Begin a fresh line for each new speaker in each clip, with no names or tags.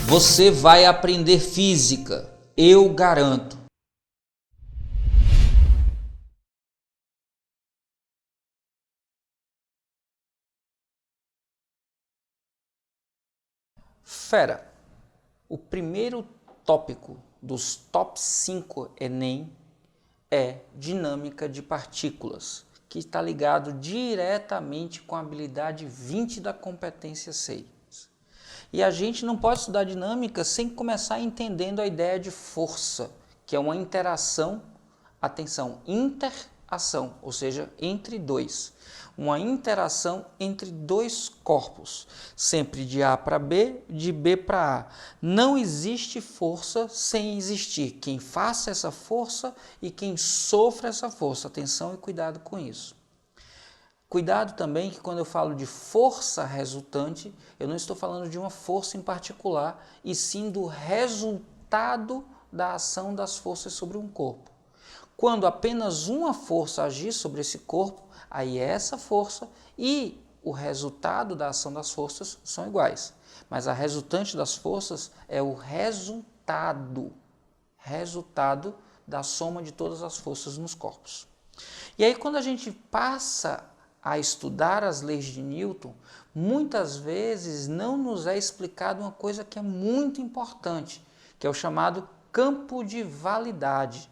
Você vai aprender física, eu garanto. Fera, o primeiro tópico dos top 5 Enem é dinâmica de partículas, que está ligado diretamente com a habilidade 20 da competência 6. E a gente não pode estudar dinâmica sem começar entendendo a ideia de força, que é uma interação, atenção, interação, ou seja, entre dois. Uma interação entre dois corpos, sempre de A para B, de B para A. Não existe força sem existir quem faça essa força e quem sofre essa força. Atenção e cuidado com isso. Cuidado também que quando eu falo de força resultante, eu não estou falando de uma força em particular, e sim do resultado da ação das forças sobre um corpo. Quando apenas uma força agir sobre esse corpo, aí essa força e o resultado da ação das forças são iguais. Mas a resultante das forças é o resultado da soma de todas as forças nos corpos. E aí quando a gente passa a estudar as leis de Newton, muitas vezes não nos é explicado uma coisa que é muito importante, que é o chamado campo de validade.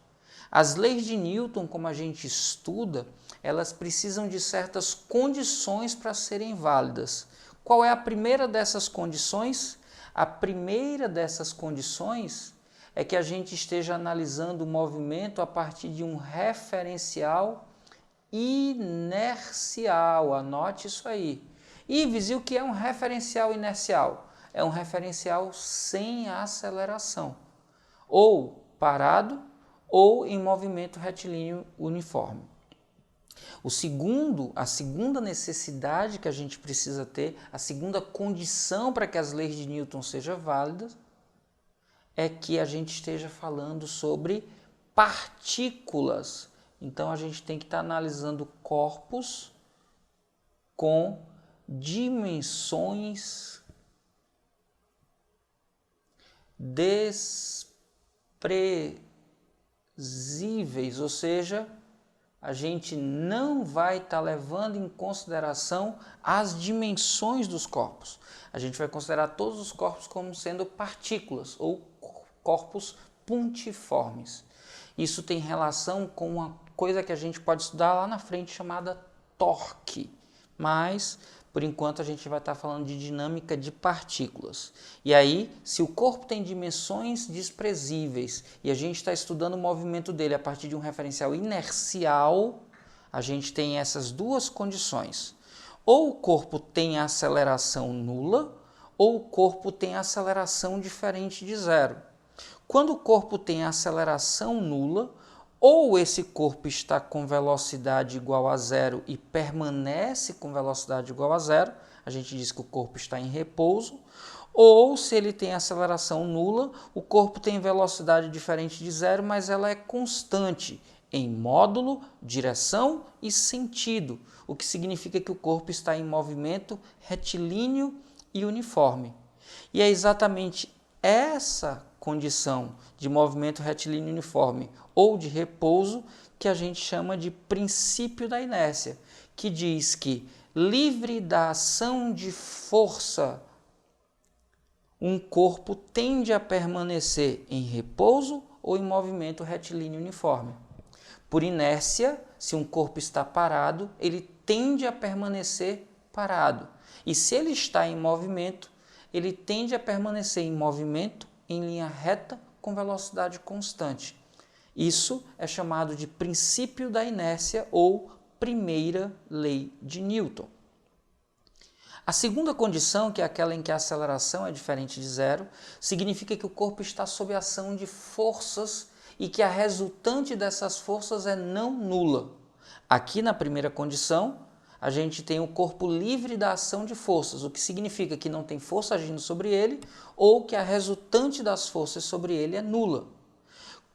As leis de Newton, como a gente estuda, elas precisam de certas condições para serem válidas. Qual é a primeira dessas condições? A primeira dessas condições é que a gente esteja analisando o movimento a partir de um referencial inercial, anote isso aí. Ives, e o que é um referencial inercial? É um referencial sem aceleração, ou parado, ou em movimento retilíneo uniforme. A segunda necessidade que a gente precisa ter, a segunda condição para que as leis de Newton sejam válidas, é que a gente esteja falando sobre partículas. Então, a gente tem que estar analisando corpos com dimensões desprezíveis, ou seja, a gente não vai estar levando em consideração as dimensões dos corpos. A gente vai considerar todos os corpos como sendo partículas ou corpos pontiformes. Isso tem relação com uma coisa que a gente pode estudar lá na frente chamada torque, mas por enquanto a gente vai estar falando de dinâmica de partículas. E aí, se o corpo tem dimensões desprezíveis e a gente está estudando o movimento dele a partir de um referencial inercial, a gente tem essas duas condições. Ou o corpo tem aceleração nula, ou o corpo tem aceleração diferente de zero. Quando o corpo tem aceleração nula, ou esse corpo está com velocidade igual a zero e permanece com velocidade igual a zero, a gente diz que o corpo está em repouso, ou se ele tem aceleração nula, o corpo tem velocidade diferente de zero, mas ela é constante em módulo, direção e sentido, o que significa que o corpo está em movimento retilíneo e uniforme. E é exatamente essa condição de movimento retilíneo uniforme ou de repouso que a gente chama de princípio da inércia, que diz que, livre da ação de força, um corpo tende a permanecer em repouso ou em movimento retilíneo uniforme. Por inércia, se um corpo está parado, ele tende a permanecer parado. E se ele está em movimento, ele tende a permanecer em movimento em linha reta com velocidade constante. Isso é chamado de princípio da inércia ou primeira lei de Newton. A segunda condição, que é aquela em que a aceleração é diferente de zero, significa que o corpo está sob ação de forças e que a resultante dessas forças é não nula. Aqui na primeira condição, a gente tem o corpo livre da ação de forças, o que significa que não tem força agindo sobre ele ou que a resultante das forças sobre ele é nula.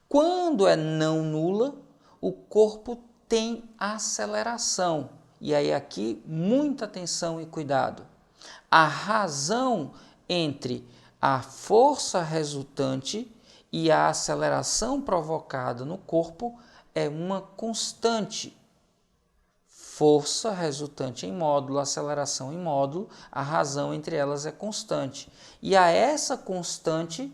Quando é não nula, o corpo tem aceleração. E aí aqui muita atenção e cuidado. A razão entre a força resultante e a aceleração provocada no corpo é uma constante. Força resultante em módulo, aceleração em módulo, a razão entre elas é constante. E a essa constante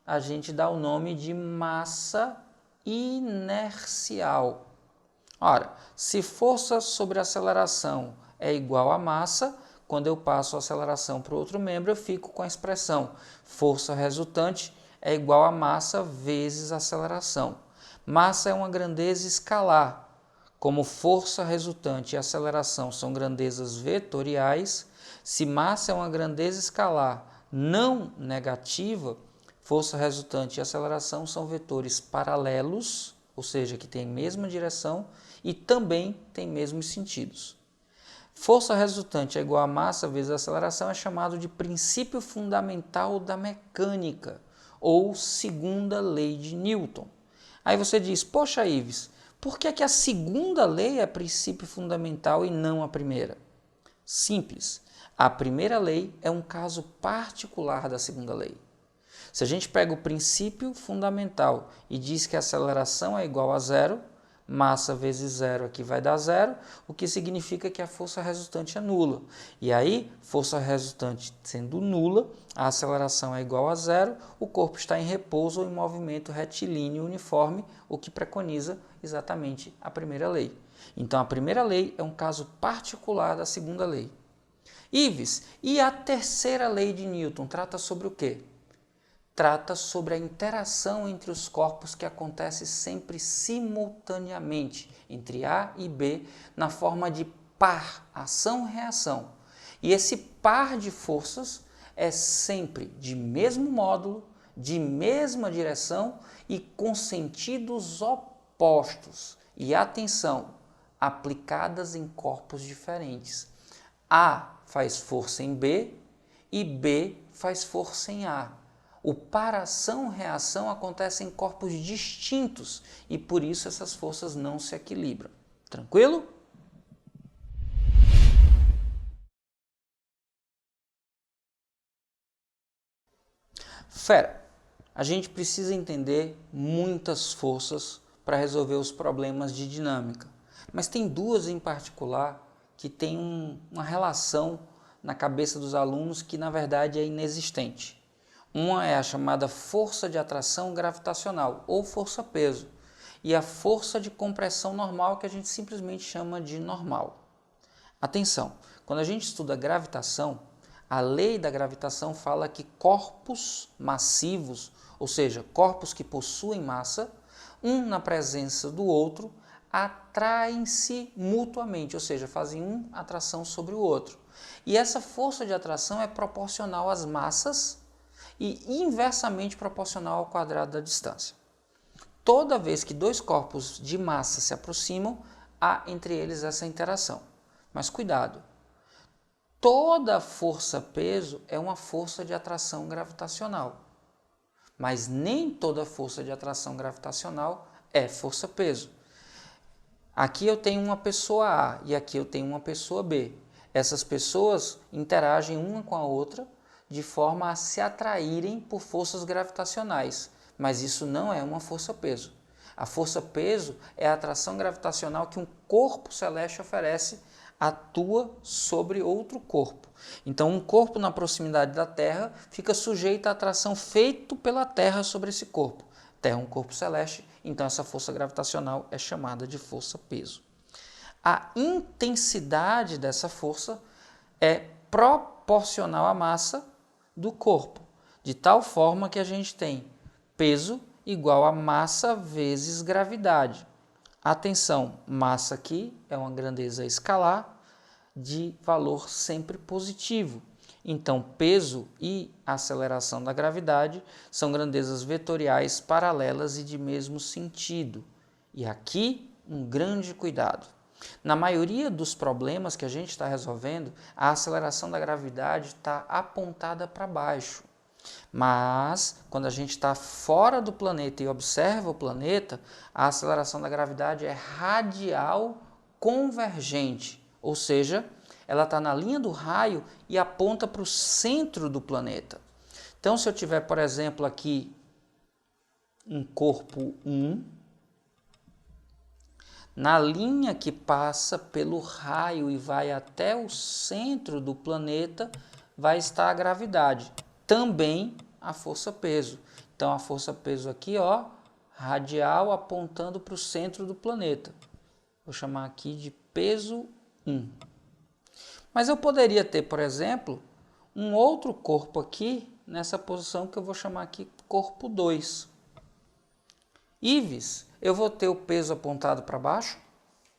a gente dá o nome de massa inercial. Ora, se força sobre aceleração é igual a massa, quando eu passo a aceleração para o outro membro, eu fico com a expressão força resultante é igual a massa vezes aceleração. Massa é uma grandeza escalar. Como força resultante e aceleração são grandezas vetoriais, se massa é uma grandeza escalar não negativa, força resultante e aceleração são vetores paralelos, ou seja, que têm a mesma direção e também têm mesmos sentidos. Força resultante é igual a massa vezes aceleração é chamado de princípio fundamental da mecânica, ou segunda lei de Newton. Aí você diz, poxa Ives, por que a segunda lei é princípio fundamental e não a primeira? Simples. A primeira lei é um caso particular da segunda lei. Se a gente pega o princípio fundamental e diz que a aceleração é igual a zero, massa vezes zero aqui vai dar zero, o que significa que a força resultante é nula. E aí, força resultante sendo nula, a aceleração é igual a zero, o corpo está em repouso ou em movimento retilíneo uniforme, o que preconiza exatamente a primeira lei. Então, a primeira lei é um caso particular da segunda lei. Ives, e a terceira lei de Newton trata sobre o quê? Trata sobre a interação entre os corpos que acontece sempre simultaneamente, entre A e B, na forma de par, ação-reação. E esse par de forças é sempre de mesmo módulo, de mesma direção e com sentidos opostos. E atenção, aplicadas em corpos diferentes. A faz força em B e B faz força em A. O par-ação-reação acontece em corpos distintos e por isso essas forças não se equilibram. Tranquilo? Fera, a gente precisa entender muitas forças para resolver os problemas de dinâmica, mas tem duas em particular que têm uma relação na cabeça dos alunos que na verdade é inexistente. Uma é a chamada força de atração gravitacional, ou força-peso, e a força de compressão normal, que a gente simplesmente chama de normal. Atenção, quando a gente estuda gravitação, a lei da gravitação fala que corpos massivos, ou seja, corpos que possuem massa, um na presença do outro, atraem-se mutuamente, ou seja, fazem uma atração sobre o outro. E essa força de atração é proporcional às massas e inversamente proporcional ao quadrado da distância. Toda vez que dois corpos de massa se aproximam, há entre eles essa interação. Mas cuidado, toda força-peso é uma força de atração gravitacional, mas nem toda força de atração gravitacional é força-peso. Aqui eu tenho uma pessoa A e aqui eu tenho uma pessoa B. Essas pessoas interagem uma com a outra de forma a se atraírem por forças gravitacionais, mas isso não é uma força-peso. A força-peso é a atração gravitacional que um corpo celeste oferece, atua sobre outro corpo. Então, um corpo na proximidade da Terra fica sujeito à atração feita pela Terra sobre esse corpo. Terra é um corpo celeste, então essa força gravitacional é chamada de força-peso. A intensidade dessa força é proporcional à massa do corpo, de tal forma que a gente tem peso igual a massa vezes gravidade. Atenção, massa aqui é uma grandeza escalar de valor sempre positivo. Então, peso e aceleração da gravidade são grandezas vetoriais paralelas e de mesmo sentido. E aqui, um grande cuidado. Na maioria dos problemas que a gente está resolvendo, a aceleração da gravidade está apontada para baixo. Mas, quando a gente está fora do planeta e observa o planeta, a aceleração da gravidade é radial convergente, ou seja, ela está na linha do raio e aponta para o centro do planeta. Então, se eu tiver, por exemplo, aqui um corpo 1, na linha que passa pelo raio e vai até o centro do planeta, vai estar a gravidade. Também a força-peso. Então, a força-peso aqui, ó, radial apontando para o centro do planeta. Vou chamar aqui de peso 1. Mas eu poderia ter, por exemplo, um outro corpo aqui, nessa posição que eu vou chamar aqui corpo 2. Ives, eu vou ter o peso apontado para baixo?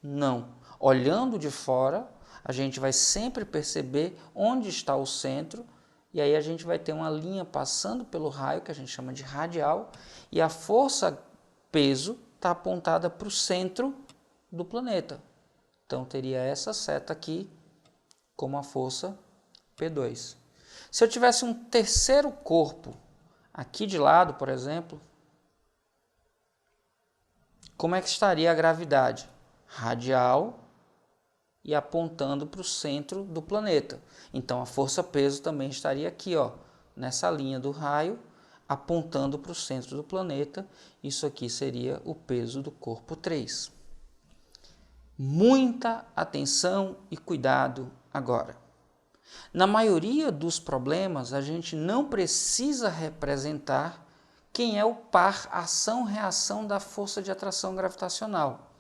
Não. Olhando de fora, a gente vai sempre perceber onde está o centro, e aí a gente vai ter uma linha passando pelo raio, que a gente chama de radial, e a força peso está apontada para o centro do planeta. Então, teria essa seta aqui como a força P2. Se eu tivesse um terceiro corpo aqui de lado, por exemplo, como é que estaria a gravidade? Radial e apontando para o centro do planeta. Então, a força-peso também estaria aqui, ó, nessa linha do raio, apontando para o centro do planeta. Isso aqui seria o peso do corpo 3. Muita atenção e cuidado agora. Na maioria dos problemas, a gente não precisa representar quem é o par ação-reação da força de atração gravitacional.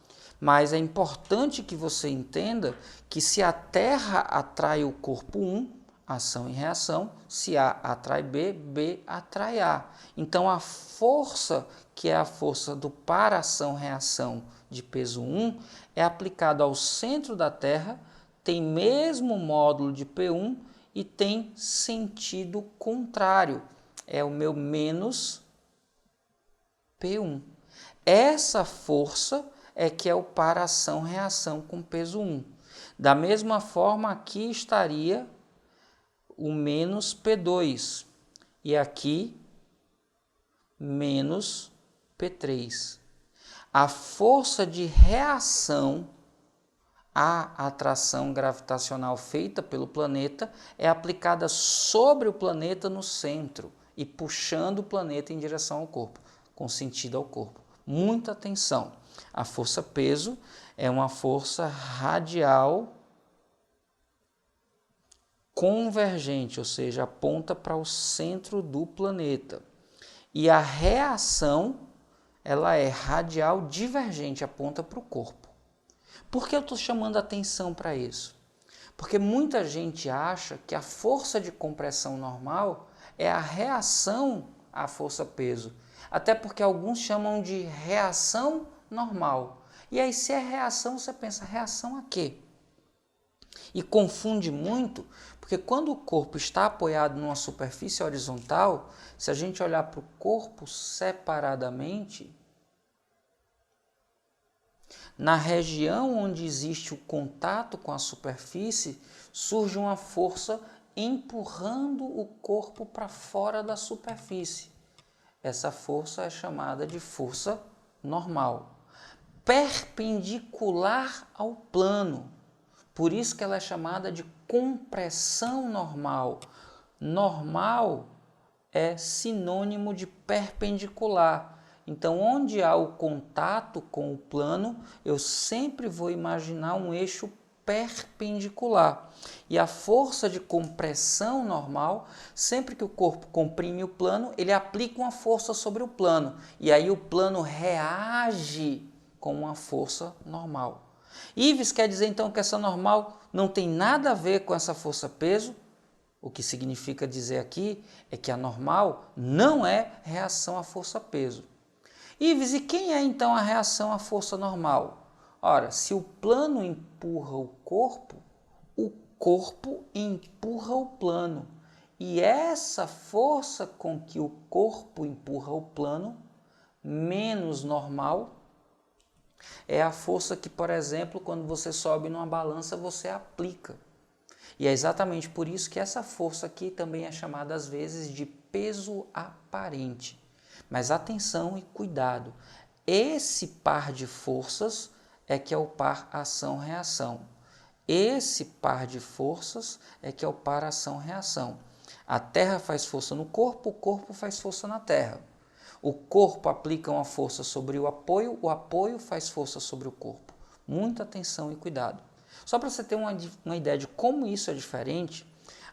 Mas é importante que você entenda que se a Terra atrai o corpo 1, ação e reação, se A atrai B, B atrai A. Então, a força, que é a força do par ação-reação de peso 1, é aplicada ao centro da Terra, tem mesmo módulo de P1 e tem sentido contrário. É o meu menos P1. Essa força é que é o par ação-reação com peso 1. Da mesma forma, aqui estaria o menos P2 e aqui menos P3. A força de reação à atração gravitacional feita pelo planeta é aplicada sobre o planeta no centro e puxando o planeta em direção ao corpo, com sentido ao corpo. Muita atenção! A força-peso é uma força radial convergente, ou seja, aponta para o centro do planeta. E a reação, ela é radial divergente, aponta para o corpo. Por que eu estou chamando atenção para isso? Porque muita gente acha que a força de compressão normal é a reação à força-peso. Até porque alguns chamam de reação normal. E aí, se é reação, você pensa, reação a quê? E confunde muito, porque quando o corpo está apoiado numa superfície horizontal, se a gente olhar para o corpo separadamente, na região onde existe o contato com a superfície, surge uma força empurrando o corpo para fora da superfície. Essa força é chamada de força normal, perpendicular ao plano. Por isso que ela é chamada de compressão normal. Normal é sinônimo de perpendicular. Então, onde há o contato com o plano, eu sempre vou imaginar um eixo perpendicular. E a força de compressão normal, sempre que o corpo comprime o plano, ele aplica uma força sobre o plano. E aí o plano reage com uma força normal. Ives quer dizer então que essa normal não tem nada a ver com essa força-peso? O que significa dizer aqui é que a normal não é reação à força-peso. Ives, e quem é então a reação à força normal? Ora, se o plano empurra o corpo empurra o plano. E essa força com que o corpo empurra o plano, menos normal, é a força que, por exemplo, quando você sobe numa balança, você aplica. E é exatamente por isso que essa força aqui também é chamada às vezes de peso aparente. Mas atenção e cuidado, esse par de forças é que é o par ação-reação. Esse par de forças é que é o par ação-reação. A terra faz força no corpo, o corpo faz força na terra. O corpo aplica uma força sobre o apoio faz força sobre o corpo. Muita atenção e cuidado. Só para você ter uma ideia de como isso é diferente,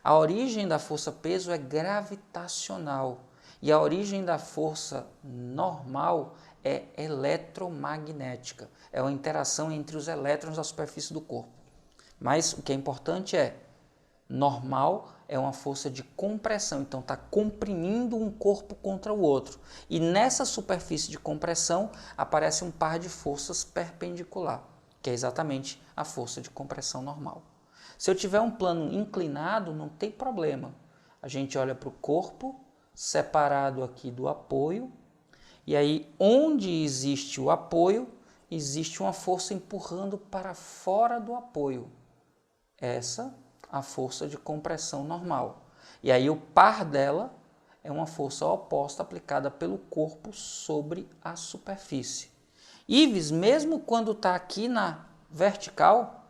a origem da força-peso é gravitacional e a origem da força normal é eletromagnética. É uma interação entre os elétrons da superfície do corpo. Mas o que é importante é, normal é uma força de compressão, então está comprimindo um corpo contra o outro. E nessa superfície de compressão aparece um par de forças perpendicular, que é exatamente a força de compressão normal. Se eu tiver um plano inclinado, não tem problema. A gente olha para o corpo, separado aqui do apoio, e aí onde existe o apoio, existe uma força empurrando para fora do apoio. Essa a força de compressão normal. E aí o par dela é uma força oposta aplicada pelo corpo sobre a superfície. Ives, mesmo quando está aqui na vertical,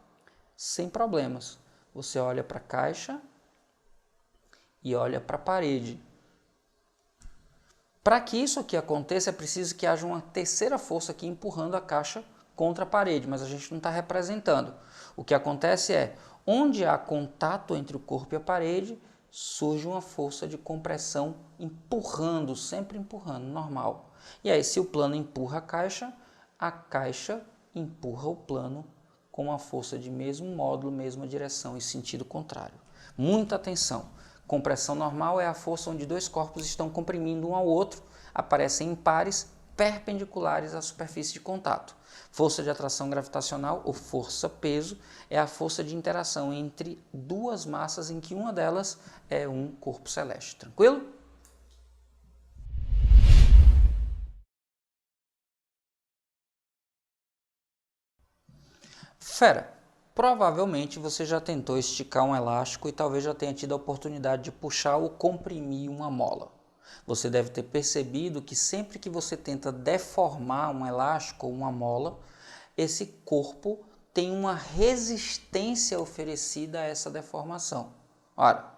sem problemas. Você olha para a caixa e olha para a parede. Para que isso aqui aconteça, é preciso que haja uma terceira força aqui empurrando a caixa contra a parede, mas a gente não está representando. O que acontece é, onde há contato entre o corpo e a parede, surge uma força de compressão empurrando, sempre empurrando, normal. E aí, se o plano empurra a caixa empurra o plano com uma força de mesmo módulo, mesma direção e sentido contrário. Muita atenção. Compressão normal é a força onde dois corpos estão comprimindo um ao outro, aparecem em pares perpendiculares à superfície de contato. Força de atração gravitacional, ou força-peso, é a força de interação entre duas massas em que uma delas é um corpo celeste. Tranquilo? Fera, provavelmente você já tentou esticar um elástico e talvez já tenha tido a oportunidade de puxar ou comprimir uma mola. Você deve ter percebido que sempre que você tenta deformar um elástico ou uma mola, esse corpo tem uma resistência oferecida a essa deformação. Ora,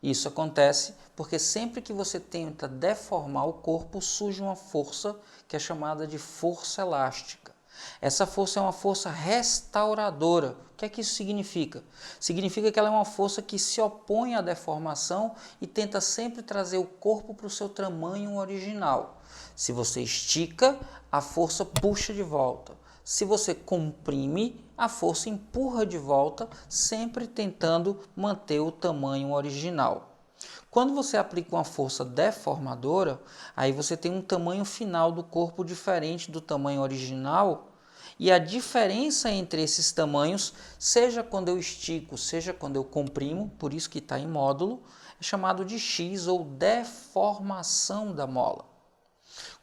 isso acontece porque sempre que você tenta deformar o corpo, surge uma força que é chamada de força elástica. Essa força é uma força restauradora. O que é que isso significa? Significa que ela é uma força que se opõe à deformação e tenta sempre trazer o corpo para o seu tamanho original. Se você estica, a força puxa de volta. Se você comprime, a força empurra de volta, sempre tentando manter o tamanho original. Quando você aplica uma força deformadora, aí você tem um tamanho final do corpo diferente do tamanho original, e a diferença entre esses tamanhos, seja quando eu estico, seja quando eu comprimo, por isso que está em módulo, é chamado de X ou deformação da mola.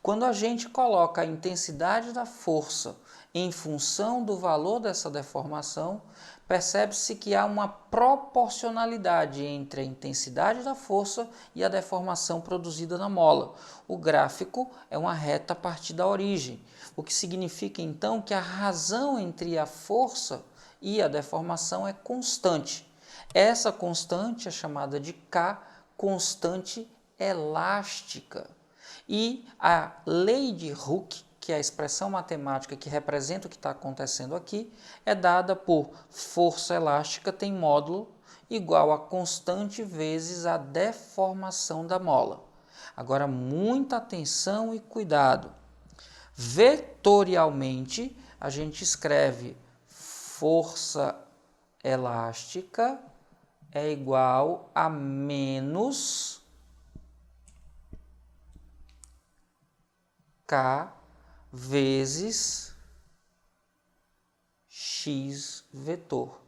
Quando a gente coloca a intensidade da força em função do valor dessa deformação, percebe-se que há uma proporcionalidade entre a intensidade da força e a deformação produzida na mola. O gráfico é uma reta a partir da origem, o que significa então que a razão entre a força e a deformação é constante. Essa constante é chamada de K, constante elástica. E a lei de Hooke, que é a expressão matemática que representa o que está acontecendo aqui, é dada por força elástica tem módulo igual a constante vezes a deformação da mola. Agora, muita atenção e cuidado. Vetorialmente, a gente escreve força elástica é igual a menos K vezes X vetor.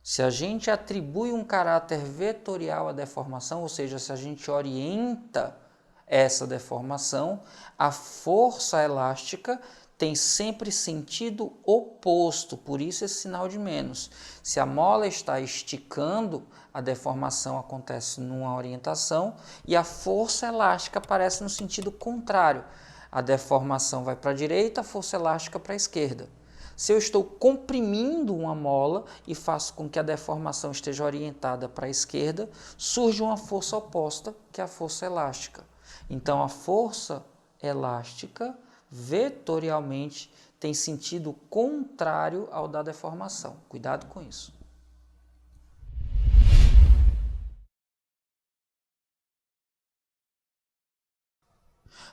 Se a gente atribui um caráter vetorial à deformação, ou seja, se a gente orienta essa deformação, a força elástica tem sempre sentido oposto, por isso esse sinal de menos. Se a mola está esticando, a deformação acontece numa orientação e a força elástica aparece no sentido contrário. A deformação vai para a direita, a força elástica para a esquerda. Se eu estou comprimindo uma mola e faço com que a deformação esteja orientada para a esquerda, surge uma força oposta, que é a força elástica. Então, a força elástica, vetorialmente, tem sentido contrário ao da deformação. Cuidado com isso.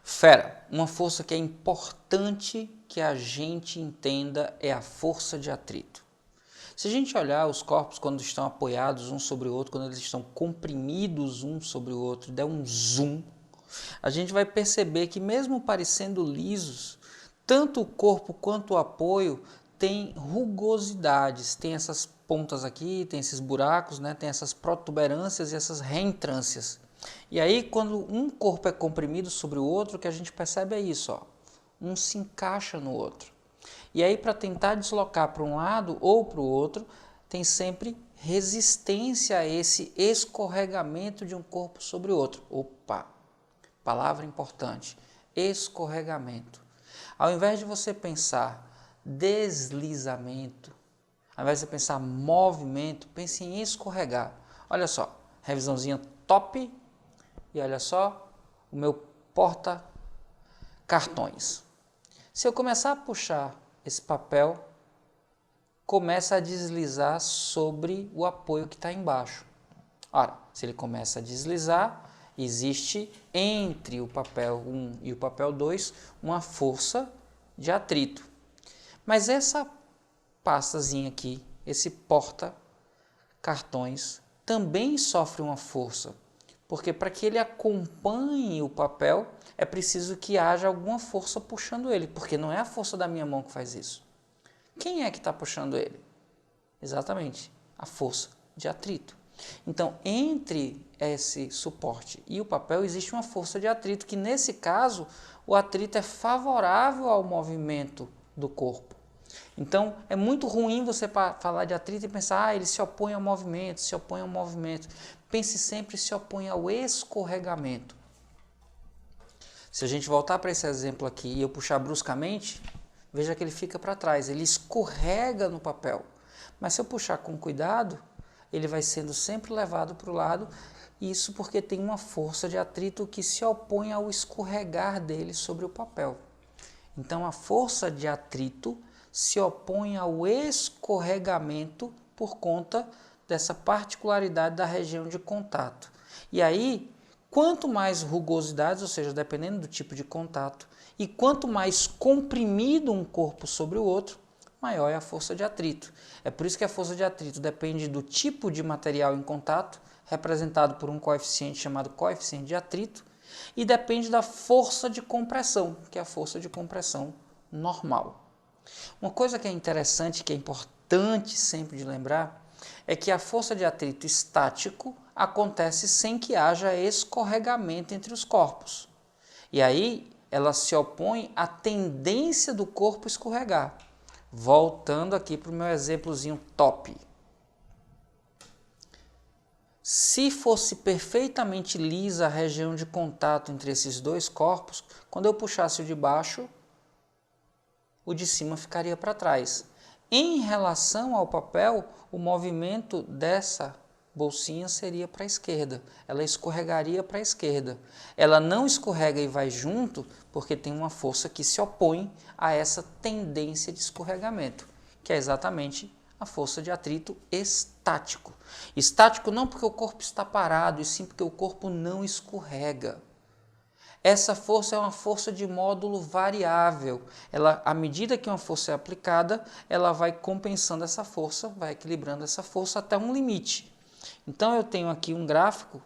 Fera, uma força que é importante que a gente entenda é a força de atrito. Se a gente olhar os corpos quando estão apoiados um sobre o outro, quando eles estão comprimidos um sobre o outro, der um zoom, a gente vai perceber que mesmo parecendo lisos, tanto o corpo quanto o apoio tem rugosidades, tem essas pontas aqui, tem esses buracos, né? Tem essas protuberâncias e essas reentrâncias. E aí, quando um corpo é comprimido sobre o outro, o que a gente percebe é isso, ó. Um se encaixa no outro. E aí, para tentar deslocar para um lado ou para o outro, tem sempre resistência a esse escorregamento de um corpo sobre o outro. Opa! Palavra importante, escorregamento. Ao invés de você pensar deslizamento, ao invés de você pensar movimento, pense em escorregar. Olha só, revisãozinha top. E olha só, o meu porta-cartões. Se eu começar a puxar esse papel, começa a deslizar sobre o apoio que está embaixo. Ora, se ele começa a deslizar, existe entre o papel 1 e o papel 2 uma força de atrito. Mas essa pastazinha aqui, esse porta-cartões, também sofre uma força. Porque para que ele acompanhe o papel, é preciso que haja alguma força puxando ele, porque não é a força da minha mão que faz isso. Quem é que está puxando ele? Exatamente, a força de atrito. Então, entre esse suporte e o papel, existe uma força de atrito, que nesse caso, o atrito é favorável ao movimento do corpo. Então, é muito ruim você falar de atrito e pensar, ele se opõe ao movimento, se opõe ao movimento. Pense sempre se opõe ao escorregamento. Se a gente voltar para esse exemplo aqui e eu puxar bruscamente, veja que ele fica para trás, ele escorrega no papel. Mas se eu puxar com cuidado, ele vai sendo sempre levado para o lado, isso porque tem uma força de atrito que se opõe ao escorregar dele sobre o papel. Então, a força de atrito se opõe ao escorregamento por conta dessa particularidade da região de contato. E aí, quanto mais rugosidades, ou seja, dependendo do tipo de contato, e quanto mais comprimido um corpo sobre o outro, maior é a força de atrito. É por isso que a força de atrito depende do tipo de material em contato, representado por um coeficiente chamado coeficiente de atrito, e depende da força de compressão, que é a força de compressão normal. Uma coisa que é interessante, que é importante sempre de lembrar, é que a força de atrito estático acontece sem que haja escorregamento entre os corpos. E aí ela se opõe à tendência do corpo escorregar. Voltando aqui para o meu exemplozinho top. Se fosse perfeitamente lisa a região de contato entre esses dois corpos, quando eu puxasse o de baixo, o de cima ficaria para trás. Em relação ao papel, o movimento dessa bolsinha seria para a esquerda, ela escorregaria para a esquerda. Ela não escorrega e vai junto porque tem uma força que se opõe a essa tendência de escorregamento, que é exatamente a força de atrito estático. Estático não porque o corpo está parado, e sim porque o corpo não escorrega. Essa força é uma força de módulo variável. Ela, à medida que uma força é aplicada, ela vai compensando essa força, vai equilibrando essa força até um limite. Então, eu tenho aqui um gráfico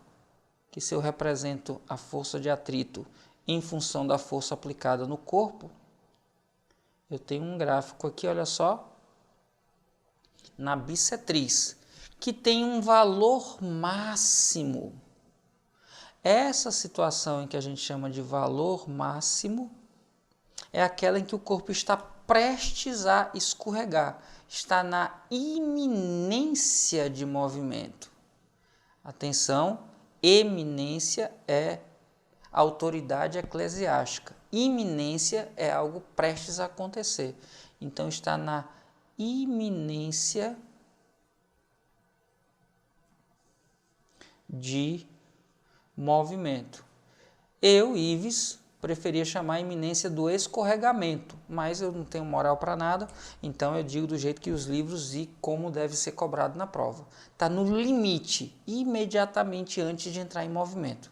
que, se eu represento a força de atrito em função da força aplicada no corpo, eu tenho um gráfico aqui, olha só, na bissetriz, que tem um valor máximo. Essa situação em que a gente chama de valor máximo é aquela em que o corpo está prestes a escorregar, está na iminência de movimento. Atenção, eminência é autoridade eclesiástica, iminência é algo prestes a acontecer. então está na iminência de movimento. Eu, Ives, preferia chamar a iminência do escorregamento, mas eu não tenho moral para nada, então eu digo do jeito que os livros e como deve ser cobrado na prova. Está no limite, imediatamente antes de entrar em movimento.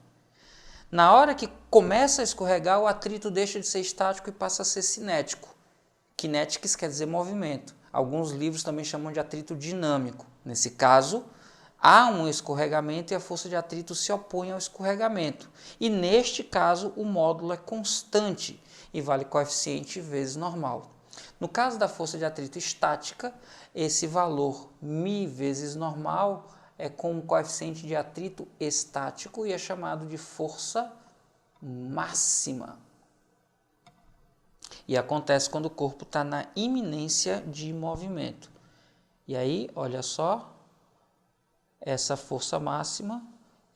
Na hora que começa a escorregar, o atrito deixa de ser estático e passa a ser cinético. Kinetics quer dizer movimento. Alguns livros também chamam de atrito dinâmico. Nesse caso, há um escorregamento e a força de atrito se opõe ao escorregamento. E neste caso, o módulo é constante e vale coeficiente vezes normal. No caso da força de atrito estática, esse valor μ vezes normal é com um coeficiente de atrito estático e é chamado de força máxima. E acontece quando o corpo está na iminência de movimento. E aí, olha só, essa força máxima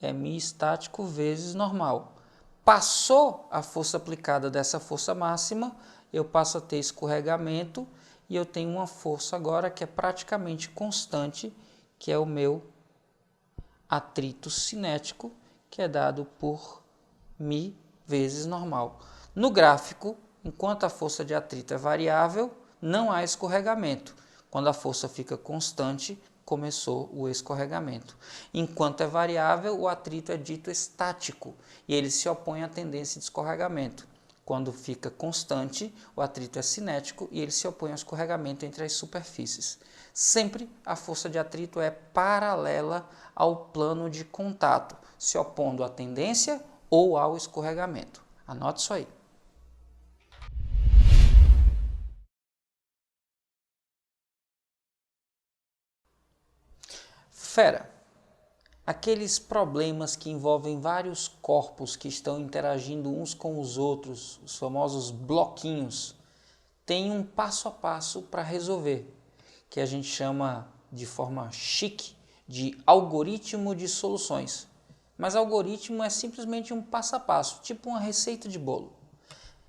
é μ estático vezes normal. Passou a força aplicada dessa força máxima, eu passo a ter escorregamento e eu tenho uma força agora que é praticamente constante, que é o meu atrito cinético, que é dado por μ vezes normal. No gráfico, enquanto a força de atrito é variável, não há escorregamento. Quando a força fica constante, começou o escorregamento. Enquanto é variável, o atrito é dito estático e ele se opõe à tendência de escorregamento. Quando fica constante, o atrito é cinético e ele se opõe ao escorregamento entre as superfícies. Sempre a força de atrito é paralela ao plano de contato, se opondo à tendência ou ao escorregamento. Anote isso aí. Fera. Aqueles problemas que envolvem vários corpos que estão interagindo uns com os outros, os famosos bloquinhos, tem um passo a passo para resolver, que a gente chama de forma chique de algoritmo de soluções. Mas algoritmo é simplesmente um passo a passo, tipo uma receita de bolo.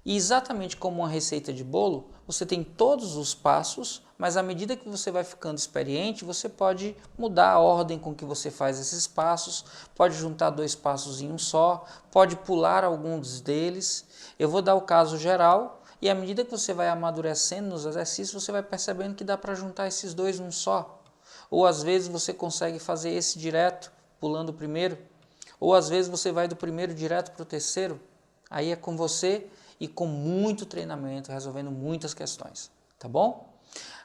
E exatamente como uma receita de bolo, você tem todos os passos, mas à medida que você vai ficando experiente, você pode mudar a ordem com que você faz esses passos, pode juntar dois passos em um só, pode pular alguns deles. Eu vou dar o caso geral e à medida que você vai amadurecendo nos exercícios, você vai percebendo que dá para juntar esses dois num só. Ou às vezes você consegue fazer esse direto, pulando o primeiro, ou às vezes você vai do primeiro direto para o terceiro. Aí é com você e com muito treinamento, resolvendo muitas questões, tá bom?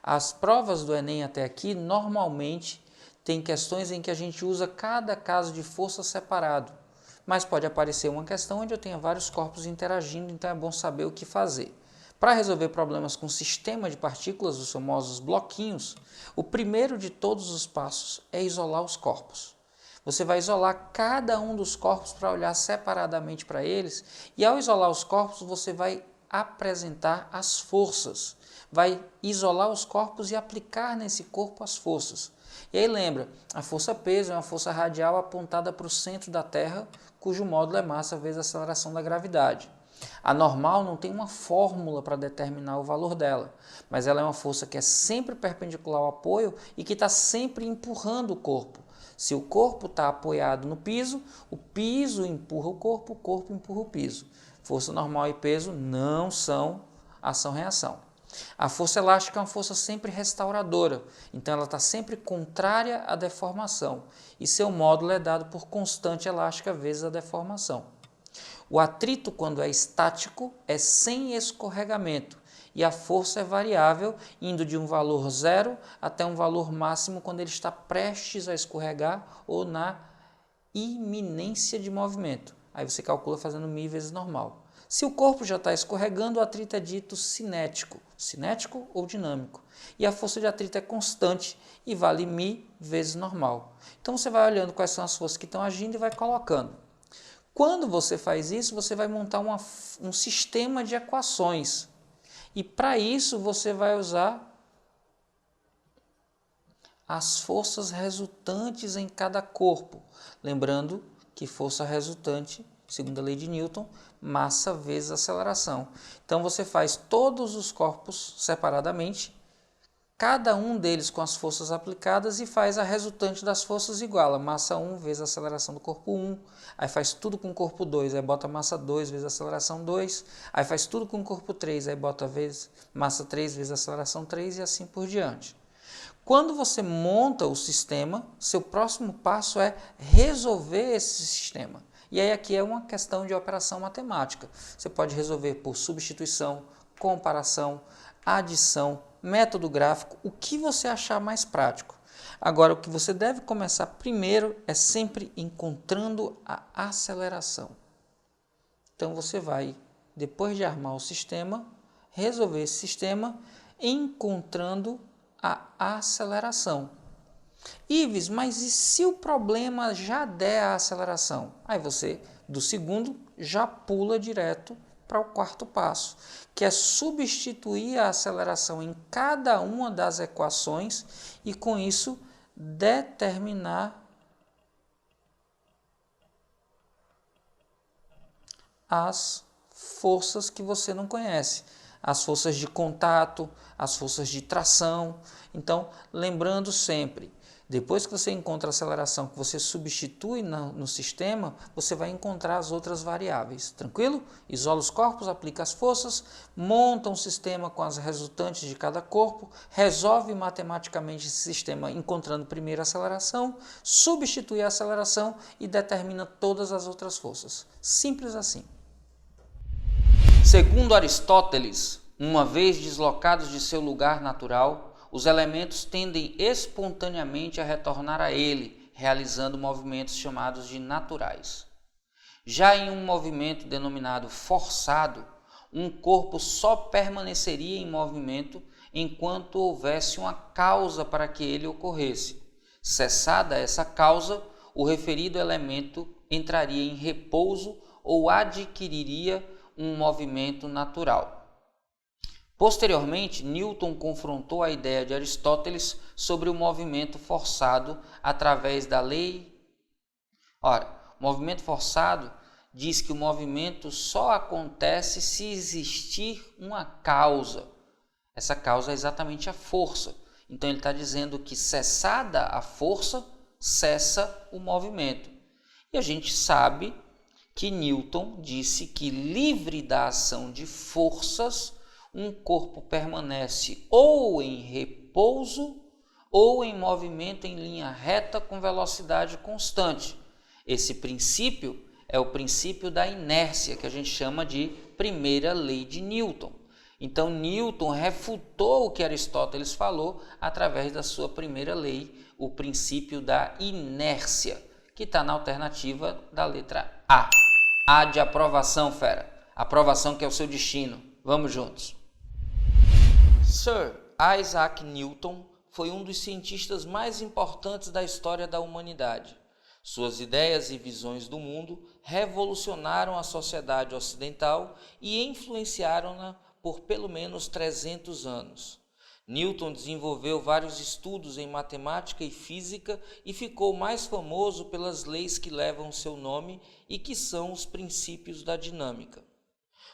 As provas do Enem até aqui, normalmente, tem questões em que a gente usa cada caso de força separado, mas pode aparecer uma questão onde eu tenha vários corpos interagindo, então é bom saber o que fazer. Para resolver problemas com sistema de partículas, os famosos bloquinhos, o primeiro de todos os passos é isolar os corpos. Você vai isolar cada um dos corpos para olhar separadamente para eles e ao isolar os corpos você vai apresentar as forças. Vai isolar os corpos e aplicar nesse corpo as forças. E aí lembra, a força-peso é uma força radial apontada para o centro da Terra, cujo módulo é massa vezes a aceleração da gravidade. A normal não tem uma fórmula para determinar o valor dela, mas ela é uma força que é sempre perpendicular ao apoio e que está sempre empurrando o corpo. Se o corpo está apoiado no piso, o piso empurra o corpo empurra o piso. Força normal e peso não são ação-reação. A força elástica é uma força sempre restauradora, então ela está sempre contrária à deformação, e seu módulo é dado por constante elástica vezes a deformação. O atrito, quando é estático, é sem escorregamento, e a força é variável, indo de um valor zero até um valor máximo quando ele está prestes a escorregar ou na iminência de movimento. Aí você calcula fazendo μ vezes normal. Se o corpo já está escorregando, o atrito é dito cinético, cinético ou dinâmico. E a força de atrito é constante e vale μ vezes normal. Então você vai olhando quais são as forças que estão agindo e vai colocando. Quando você faz isso, você vai montar um sistema de equações. E para isso você vai usar as forças resultantes em cada corpo. Lembrando que força resultante segunda lei de Newton, massa vezes aceleração. Então você faz todos os corpos separadamente, cada um deles com as forças aplicadas e faz a resultante das forças igual a massa 1 vezes a aceleração do corpo 1, aí faz tudo com o corpo 2, aí bota massa 2 vezes a aceleração 2, aí faz tudo com o corpo 3, aí bota massa 3 vezes a aceleração 3 e assim por diante. Quando você monta o sistema, seu próximo passo é resolver esse sistema. E aí aqui é uma questão de operação matemática. Você pode resolver por substituição, comparação, adição, método gráfico, o que você achar mais prático. Agora, o que você deve começar primeiro é sempre encontrando a aceleração. Então você vai, depois de armar o sistema, resolver esse sistema encontrando a aceleração. Ives, mas e se o problema já der a aceleração? Aí você, do segundo, já pula direto para o quarto passo, que é substituir a aceleração em cada uma das equações e, com isso, determinar as forças que você não conhece, as forças de contato, as forças de tração. Então, lembrando sempre, depois que você encontra a aceleração, que você substitui no sistema, você vai encontrar as outras variáveis. Tranquilo? Isola os corpos, aplica as forças, monta um sistema com as resultantes de cada corpo, resolve matematicamente esse sistema encontrando primeiro a aceleração, substitui a aceleração e determina todas as outras forças. Simples assim. Segundo Aristóteles, uma vez deslocados de seu lugar natural, os elementos tendem espontaneamente a retornar a ele, realizando movimentos chamados de naturais. Já em um movimento denominado forçado, um corpo só permaneceria em movimento enquanto houvesse uma causa para que ele ocorresse. Cessada essa causa, o referido elemento entraria em repouso ou adquiriria um movimento natural. Posteriormente, Newton confrontou a ideia de Aristóteles sobre o movimento forçado através da lei. Ora, o movimento forçado diz que o movimento só acontece se existir uma causa. Essa causa é exatamente a força. Então ele está dizendo que cessada a força, cessa o movimento. E a gente sabe que Newton disse que livre da ação de forças, um corpo permanece ou em repouso ou em movimento em linha reta com velocidade constante. Esse princípio é o princípio da inércia, que a gente chama de primeira lei de Newton. Então, Newton refutou o que Aristóteles falou através da sua primeira lei, o princípio da inércia, que está na alternativa da letra A. A de aprovação, fera. Aprovação que é o seu destino. Vamos juntos. Sir Isaac Newton foi um dos cientistas mais importantes da história da humanidade. Suas ideias e visões do mundo revolucionaram a sociedade ocidental e influenciaram-na por pelo menos 300 anos. Newton desenvolveu vários estudos em matemática e física e ficou mais famoso pelas leis que levam seu nome e que são os princípios da dinâmica.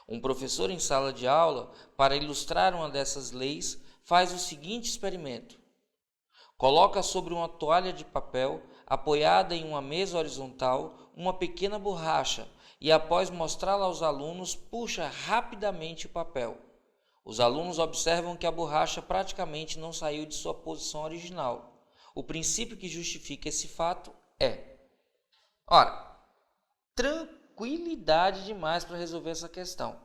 Um professor em sala de aula, para ilustrar uma dessas leis, faz o seguinte experimento. Coloca sobre uma toalha de papel, apoiada em uma mesa horizontal, uma pequena borracha e, após mostrá-la aos alunos, puxa rapidamente o papel. Os alunos observam que a borracha praticamente não saiu de sua posição original. O princípio que justifica esse fato é... Ora, tranquilidade demais para resolver essa questão.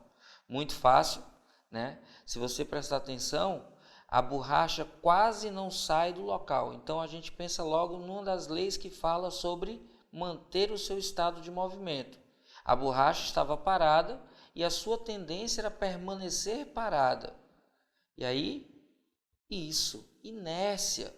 Muito fácil, né? Se você prestar atenção, a borracha quase não sai do local. Então a gente pensa logo numa das leis que fala sobre manter o seu estado de movimento. A borracha estava parada e a sua tendência era permanecer parada. E aí, isso, inércia.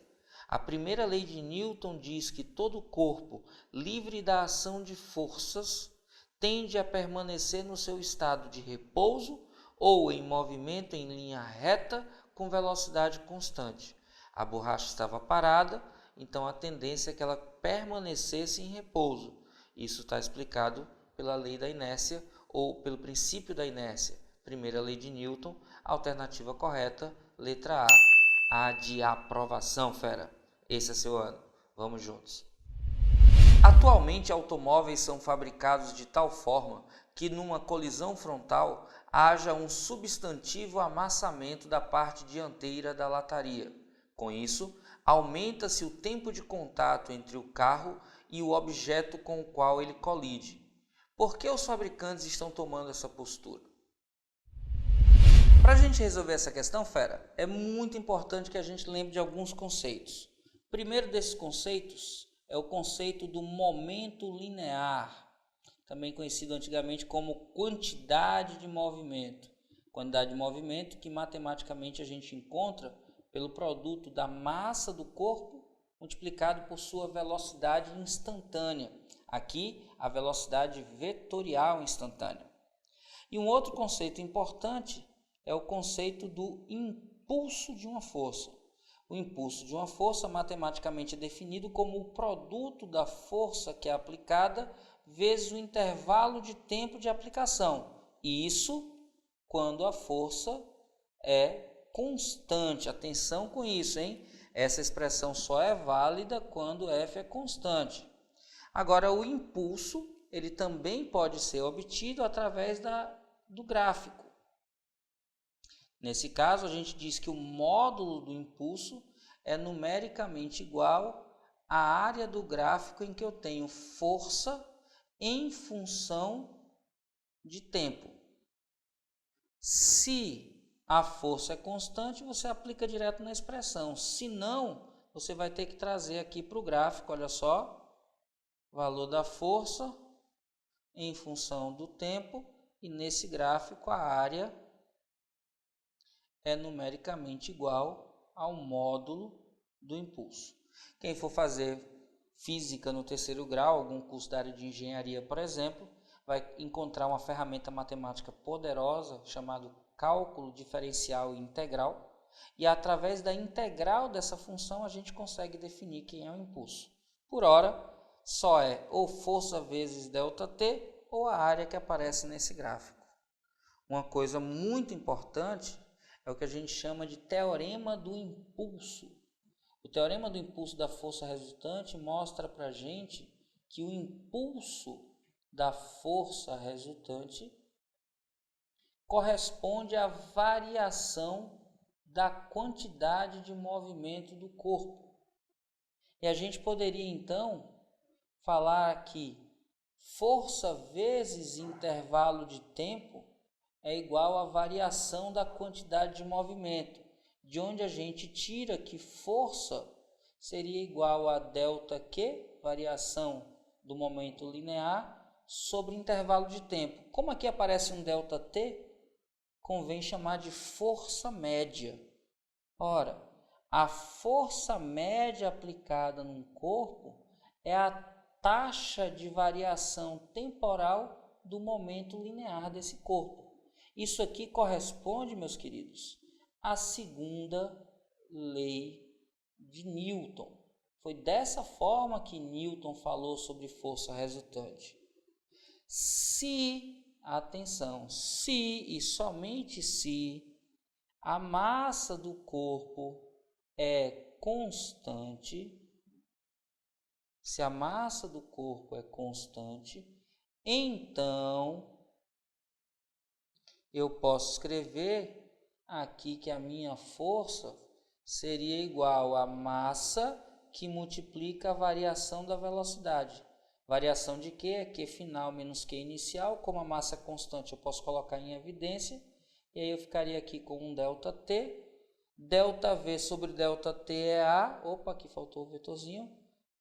A primeira lei de Newton diz que todo corpo livre da ação de forças tende a permanecer no seu estado de repouso ou em movimento em linha reta com velocidade constante. A borracha estava parada, então a tendência é que ela permanecesse em repouso. Isso está explicado pela lei da inércia ou pelo princípio da inércia. Primeira lei de Newton, alternativa correta, letra A. A de aprovação, fera. Esse é seu ano. Vamos juntos. Atualmente, automóveis são fabricados de tal forma que numa colisão frontal haja um substantivo amassamento da parte dianteira da lataria. Com isso, aumenta-se o tempo de contato entre o carro e o objeto com o qual ele colide. Por que os fabricantes estão tomando essa postura? Para a gente resolver essa questão, fera, é muito importante que a gente lembre de alguns conceitos. O primeiro desses conceitos é o conceito do momento linear, também conhecido antigamente como quantidade de movimento. Quantidade de movimento que matematicamente a gente encontra pelo produto da massa do corpo multiplicado por sua velocidade instantânea. Aqui, a velocidade vetorial instantânea. E um outro conceito importante é o conceito do impulso de uma força. O impulso de uma força matematicamente é definido como o produto da força que é aplicada vezes o intervalo de tempo de aplicação. Isso quando a força é constante. Atenção com isso, hein? Essa expressão só é válida quando F é constante. Agora, o impulso, ele também pode ser obtido através do gráfico. Nesse caso, a gente diz que o módulo do impulso é numericamente igual à área do gráfico em que eu tenho força em função de tempo. Se a força é constante, você aplica direto na expressão. Se não, você vai ter que trazer aqui para o gráfico, olha só, valor da força em função do tempo, e nesse gráfico a área é numericamente igual ao módulo do impulso. Quem for fazer física no terceiro grau, algum curso da área de engenharia, por exemplo, vai encontrar uma ferramenta matemática poderosa chamada cálculo diferencial integral, e através da integral dessa função a gente consegue definir quem é o impulso. Por hora, só é ou força vezes ΔT ou a área que aparece nesse gráfico. Uma coisa muito importante é o que a gente chama de teorema do impulso. O teorema do impulso da força resultante mostra para a gente que o impulso da força resultante corresponde à variação da quantidade de movimento do corpo. E a gente poderia então falar que força vezes intervalo de tempo é igual à variação da quantidade de movimento, de onde a gente tira que força seria igual a ΔQ, variação do momento linear, sobre intervalo de tempo. Como aqui aparece um ΔT, convém chamar de força média. Ora, a força média aplicada num corpo é a taxa de variação temporal do momento linear desse corpo. Isso aqui corresponde, meus queridos, à segunda lei de Newton. Foi dessa forma que Newton falou sobre força resultante. Se, atenção, se e somente se a massa do corpo é constante, se a massa do corpo é constante, então eu posso escrever aqui que a minha força seria igual à massa que multiplica a variação da velocidade. Variação de Q é Q final menos Q inicial. Como a massa é constante, eu posso colocar em evidência. E aí eu ficaria aqui com um ΔT. ΔV sobre ΔT é A. Opa, aqui faltou o vetorzinho.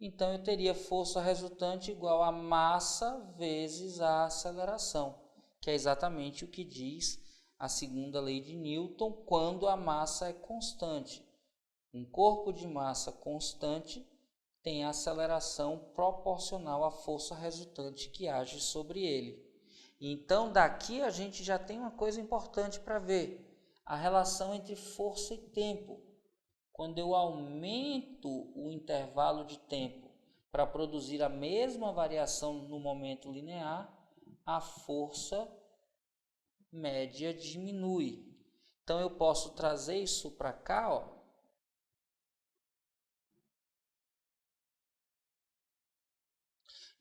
Então, eu teria força resultante igual a massa vezes a aceleração, que é exatamente o que diz a segunda lei de Newton quando a massa é constante. Um corpo de massa constante tem aceleração proporcional à força resultante que age sobre ele. Então, daqui a gente já tem uma coisa importante para ver: a relação entre força e tempo. Quando eu aumento o intervalo de tempo para produzir a mesma variação no momento linear, a força média diminui. Então, eu posso trazer isso para cá, ó.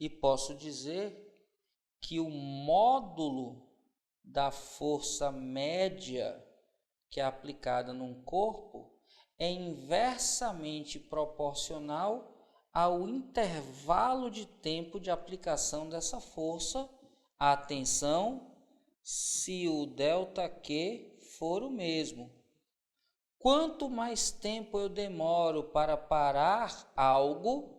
E posso dizer que o módulo da força média que é aplicada num corpo é inversamente proporcional ao intervalo de tempo de aplicação dessa força. Atenção, se o ΔQ for o mesmo. Quanto mais tempo eu demoro para parar algo,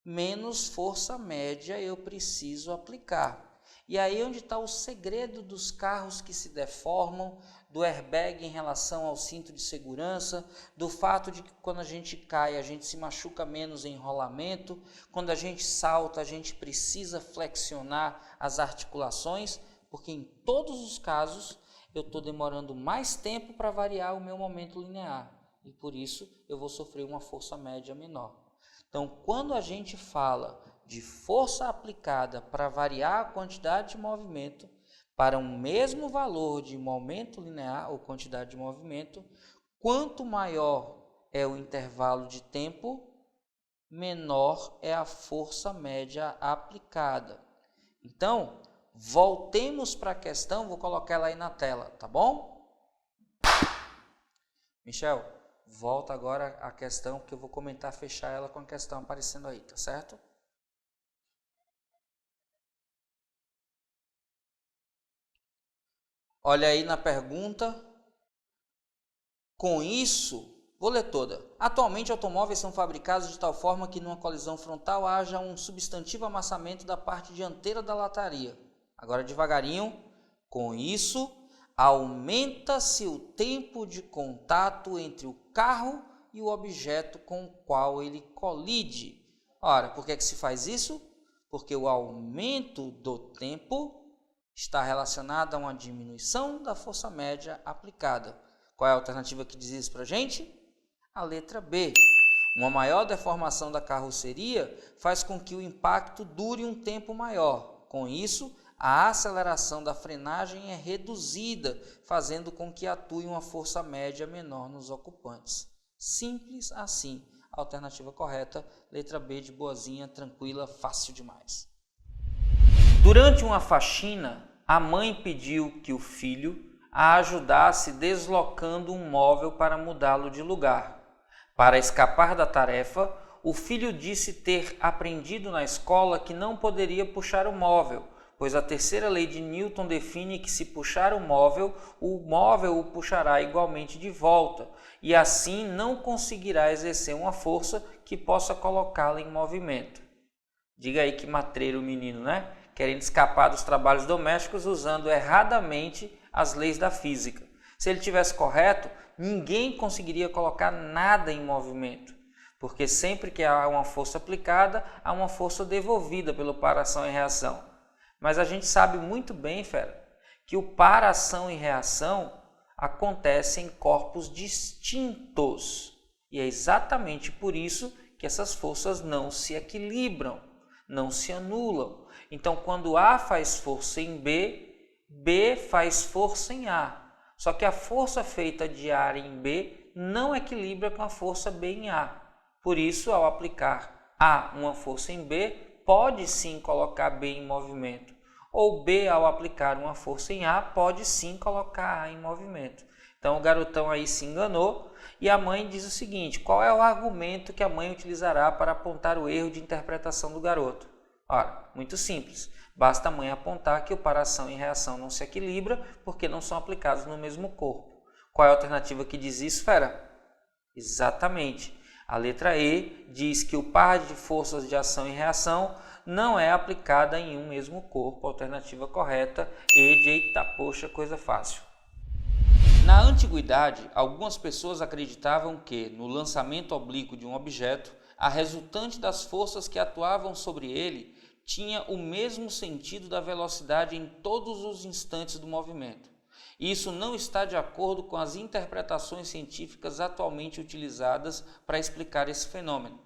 menos força média eu preciso aplicar. E aí onde está o segredo dos carros que se deformam, do airbag em relação ao cinto de segurança, do fato de que quando a gente cai, a gente se machuca menos em rolamento, quando a gente salta, a gente precisa flexionar as articulações, porque em todos os casos eu estou demorando mais tempo para variar o meu momento linear, e por isso eu vou sofrer uma força média menor. Então, quando a gente fala de força aplicada para variar a quantidade de movimento para um mesmo valor de momento linear ou quantidade de movimento, quanto maior é o intervalo de tempo, menor é a força média aplicada. Então, voltemos para a questão, vou colocar ela aí na tela, tá bom? Michel, volta agora à questão que eu vou comentar, fechar ela com a questão aparecendo aí, tá certo? Olha aí na pergunta. Com isso, vou ler toda. Atualmente, automóveis são fabricados de tal forma que numa colisão frontal haja um substantivo amassamento da parte dianteira da lataria. Agora devagarinho. Com isso, aumenta-se o tempo de contato entre o carro e o objeto com o qual ele colide. Ora, por que se faz isso? Porque o aumento do tempo está relacionado a uma diminuição da força média aplicada. Qual é a alternativa que diz isso para a gente? A letra B. Uma maior deformação da carroceria faz com que o impacto dure um tempo maior. Com isso, a aceleração da frenagem é reduzida, fazendo com que atue uma força média menor nos ocupantes. Simples assim. Alternativa correta, letra B de boazinha, tranquila, fácil demais. Durante uma faxina, a mãe pediu que o filho a ajudasse deslocando um móvel para mudá-lo de lugar. Para escapar da tarefa, o filho disse ter aprendido na escola que não poderia puxar o móvel, pois a terceira lei de Newton define que se puxar o móvel o puxará igualmente de volta, e assim não conseguirá exercer uma força que possa colocá-lo em movimento. Diga aí que matreiro o menino, né? Querendo escapar dos trabalhos domésticos usando erradamente as leis da física. Se ele tivesse correto, ninguém conseguiria colocar nada em movimento, porque sempre que há uma força aplicada, há uma força devolvida pelo para-ação e reação. Mas a gente sabe muito bem, fera, que o para-ação e reação acontece em corpos distintos. E é exatamente por isso que essas forças não se equilibram, não se anulam. Então, quando A faz força em B, B faz força em A. Só que a força feita de A em B não equilibra com a força B em A. Por isso, ao aplicar A uma força em B, pode sim colocar B em movimento. Ou B, ao aplicar uma força em A, pode sim colocar A em movimento. Então, o garotão aí se enganou e a mãe diz o seguinte: qual é o argumento que a mãe utilizará para apontar o erro de interpretação do garoto? Ora, muito simples. Basta a mãe apontar que o para-ação e reação não se equilibram porque não são aplicados no mesmo corpo. Qual é a alternativa que diz isso, fera? Exatamente. A letra E diz que o par de forças de ação e reação não é aplicada em um mesmo corpo. Alternativa correta, E de eita poxa, coisa fácil. Na antiguidade, algumas pessoas acreditavam que, no lançamento oblíquo de um objeto, a resultante das forças que atuavam sobre ele tinha o mesmo sentido da velocidade em todos os instantes do movimento. Isso não está de acordo com as interpretações científicas atualmente utilizadas para explicar esse fenômeno.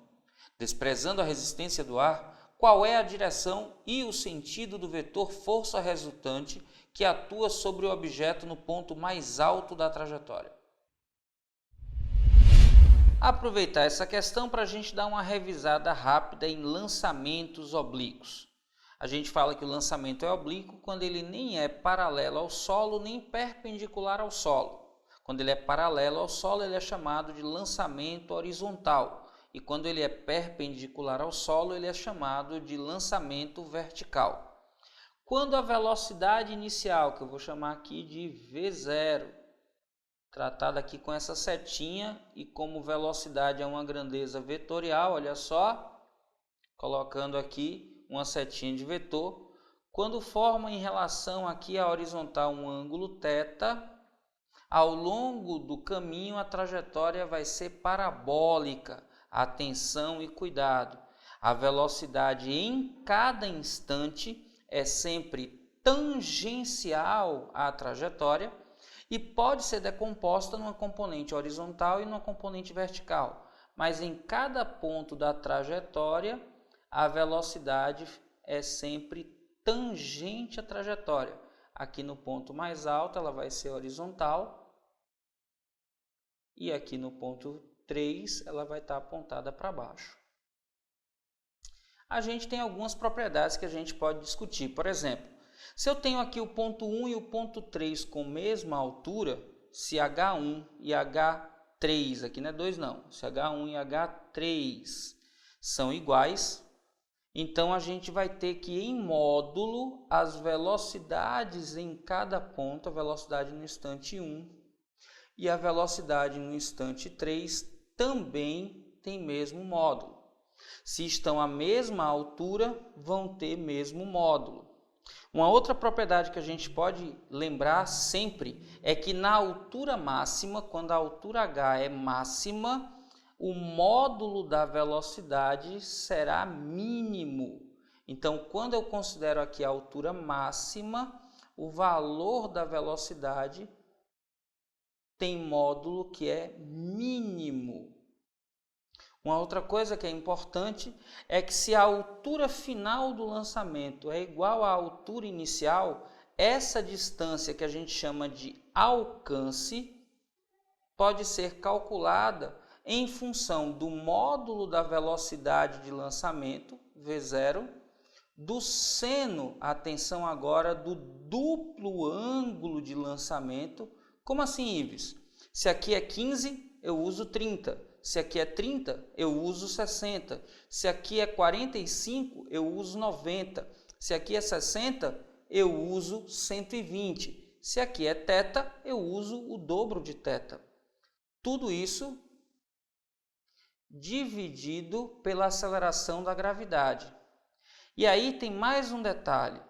Desprezando a resistência do ar, qual é a direção e o sentido do vetor força resultante que atua sobre o objeto no ponto mais alto da trajetória. Aproveitar essa questão para a gente dar uma revisada rápida em lançamentos oblíquos. A gente fala que o lançamento é oblíquo quando ele nem é paralelo ao solo nem perpendicular ao solo. Quando ele é paralelo ao solo, ele é chamado de lançamento horizontal. E quando ele é perpendicular ao solo, ele é chamado de lançamento vertical. Quando a velocidade inicial, que eu vou chamar aqui de V0, tratada aqui com essa setinha, e como velocidade é uma grandeza vetorial, olha só, colocando aqui uma setinha de vetor, quando forma em relação aqui à horizontal um ângulo θ, ao longo do caminho a trajetória vai ser parabólica. Atenção e cuidado, a velocidade em cada instante é sempre tangencial à trajetória, e pode ser decomposta numa componente horizontal e numa componente vertical. Mas em cada ponto da trajetória, a velocidade é sempre tangente à trajetória. Aqui no ponto mais alto ela vai ser horizontal e aqui no ponto 3 ela vai estar apontada para baixo. A gente tem algumas propriedades que a gente pode discutir. Por exemplo, se eu tenho aqui o ponto 1 e o ponto 3 com mesma altura, se H1 e H3, aqui não é 2 não, se H1 e H3 são iguais, então a gente vai ter que, em módulo, as velocidades em cada ponto, a velocidade no instante 1 e a velocidade no instante 3 também tem mesmo módulo. Se estão à mesma altura, vão ter mesmo módulo. Uma outra propriedade que a gente pode lembrar sempre é que na altura máxima, quando a altura h é máxima, o módulo da velocidade será mínimo. Então, quando eu considero aqui a altura máxima, o valor da velocidade tem módulo que é mínimo. Uma outra coisa que é importante é que se a altura final do lançamento é igual à altura inicial, essa distância que a gente chama de alcance pode ser calculada em função do módulo da velocidade de lançamento, V0, do seno, atenção agora, do duplo ângulo de lançamento. Como assim, Ives? Se aqui é 15, eu uso 30. Se aqui é 30, eu uso 60. Se aqui é 45, eu uso 90. Se aqui é 60, eu uso 120. Se aqui é θ, eu uso o dobro de θ. Tudo isso dividido pela aceleração da gravidade. E aí tem mais um detalhe.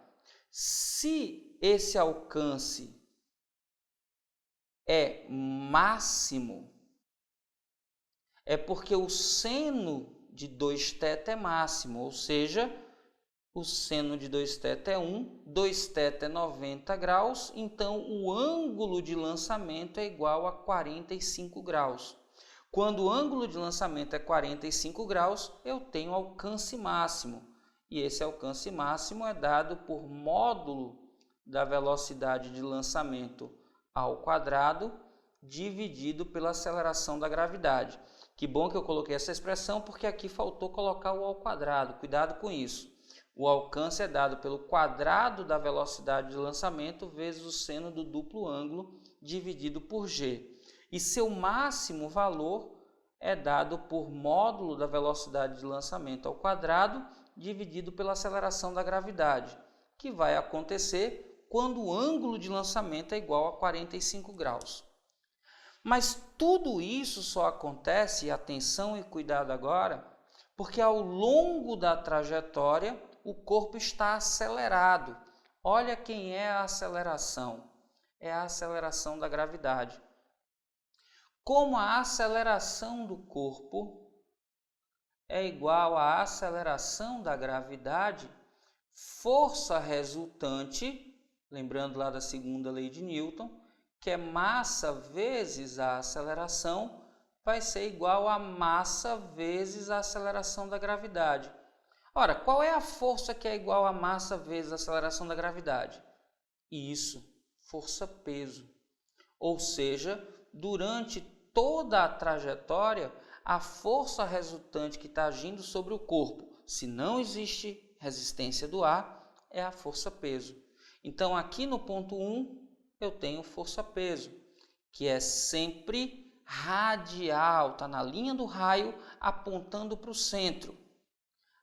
Se esse alcance é máximo, é porque o seno de 2θ é máximo, ou seja, o seno de 2θ é 1, 2θ é 90 graus, então o ângulo de lançamento é igual a 45 graus. Quando o ângulo de lançamento é 45 graus, eu tenho alcance máximo, e esse alcance máximo é dado por módulo da velocidade de lançamento ao quadrado dividido pela aceleração da gravidade. Que bom que eu coloquei essa expressão, porque aqui faltou colocar o ao quadrado. Cuidado com isso. O alcance é dado pelo quadrado da velocidade de lançamento vezes o seno do duplo ângulo dividido por g. E seu máximo valor é dado por módulo da velocidade de lançamento ao quadrado dividido pela aceleração da gravidade, que vai acontecer quando o ângulo de lançamento é igual a 45 graus. Mas tudo isso só acontece, atenção e cuidado agora, porque ao longo da trajetória o corpo está acelerado. Olha quem é a aceleração. É a aceleração da gravidade. Como a aceleração do corpo é igual à aceleração da gravidade, força resultante, lembrando lá da segunda lei de Newton, que é massa vezes a aceleração, vai ser igual a massa vezes a aceleração da gravidade. Ora, qual é a força que é igual a massa vezes a aceleração da gravidade? Isso, força-peso. Ou seja, durante toda a trajetória, a força resultante que está agindo sobre o corpo, se não existe resistência do ar, é a força-peso. Então, aqui no ponto 1, eu tenho força-peso, que é sempre radial, está na linha do raio apontando para o centro.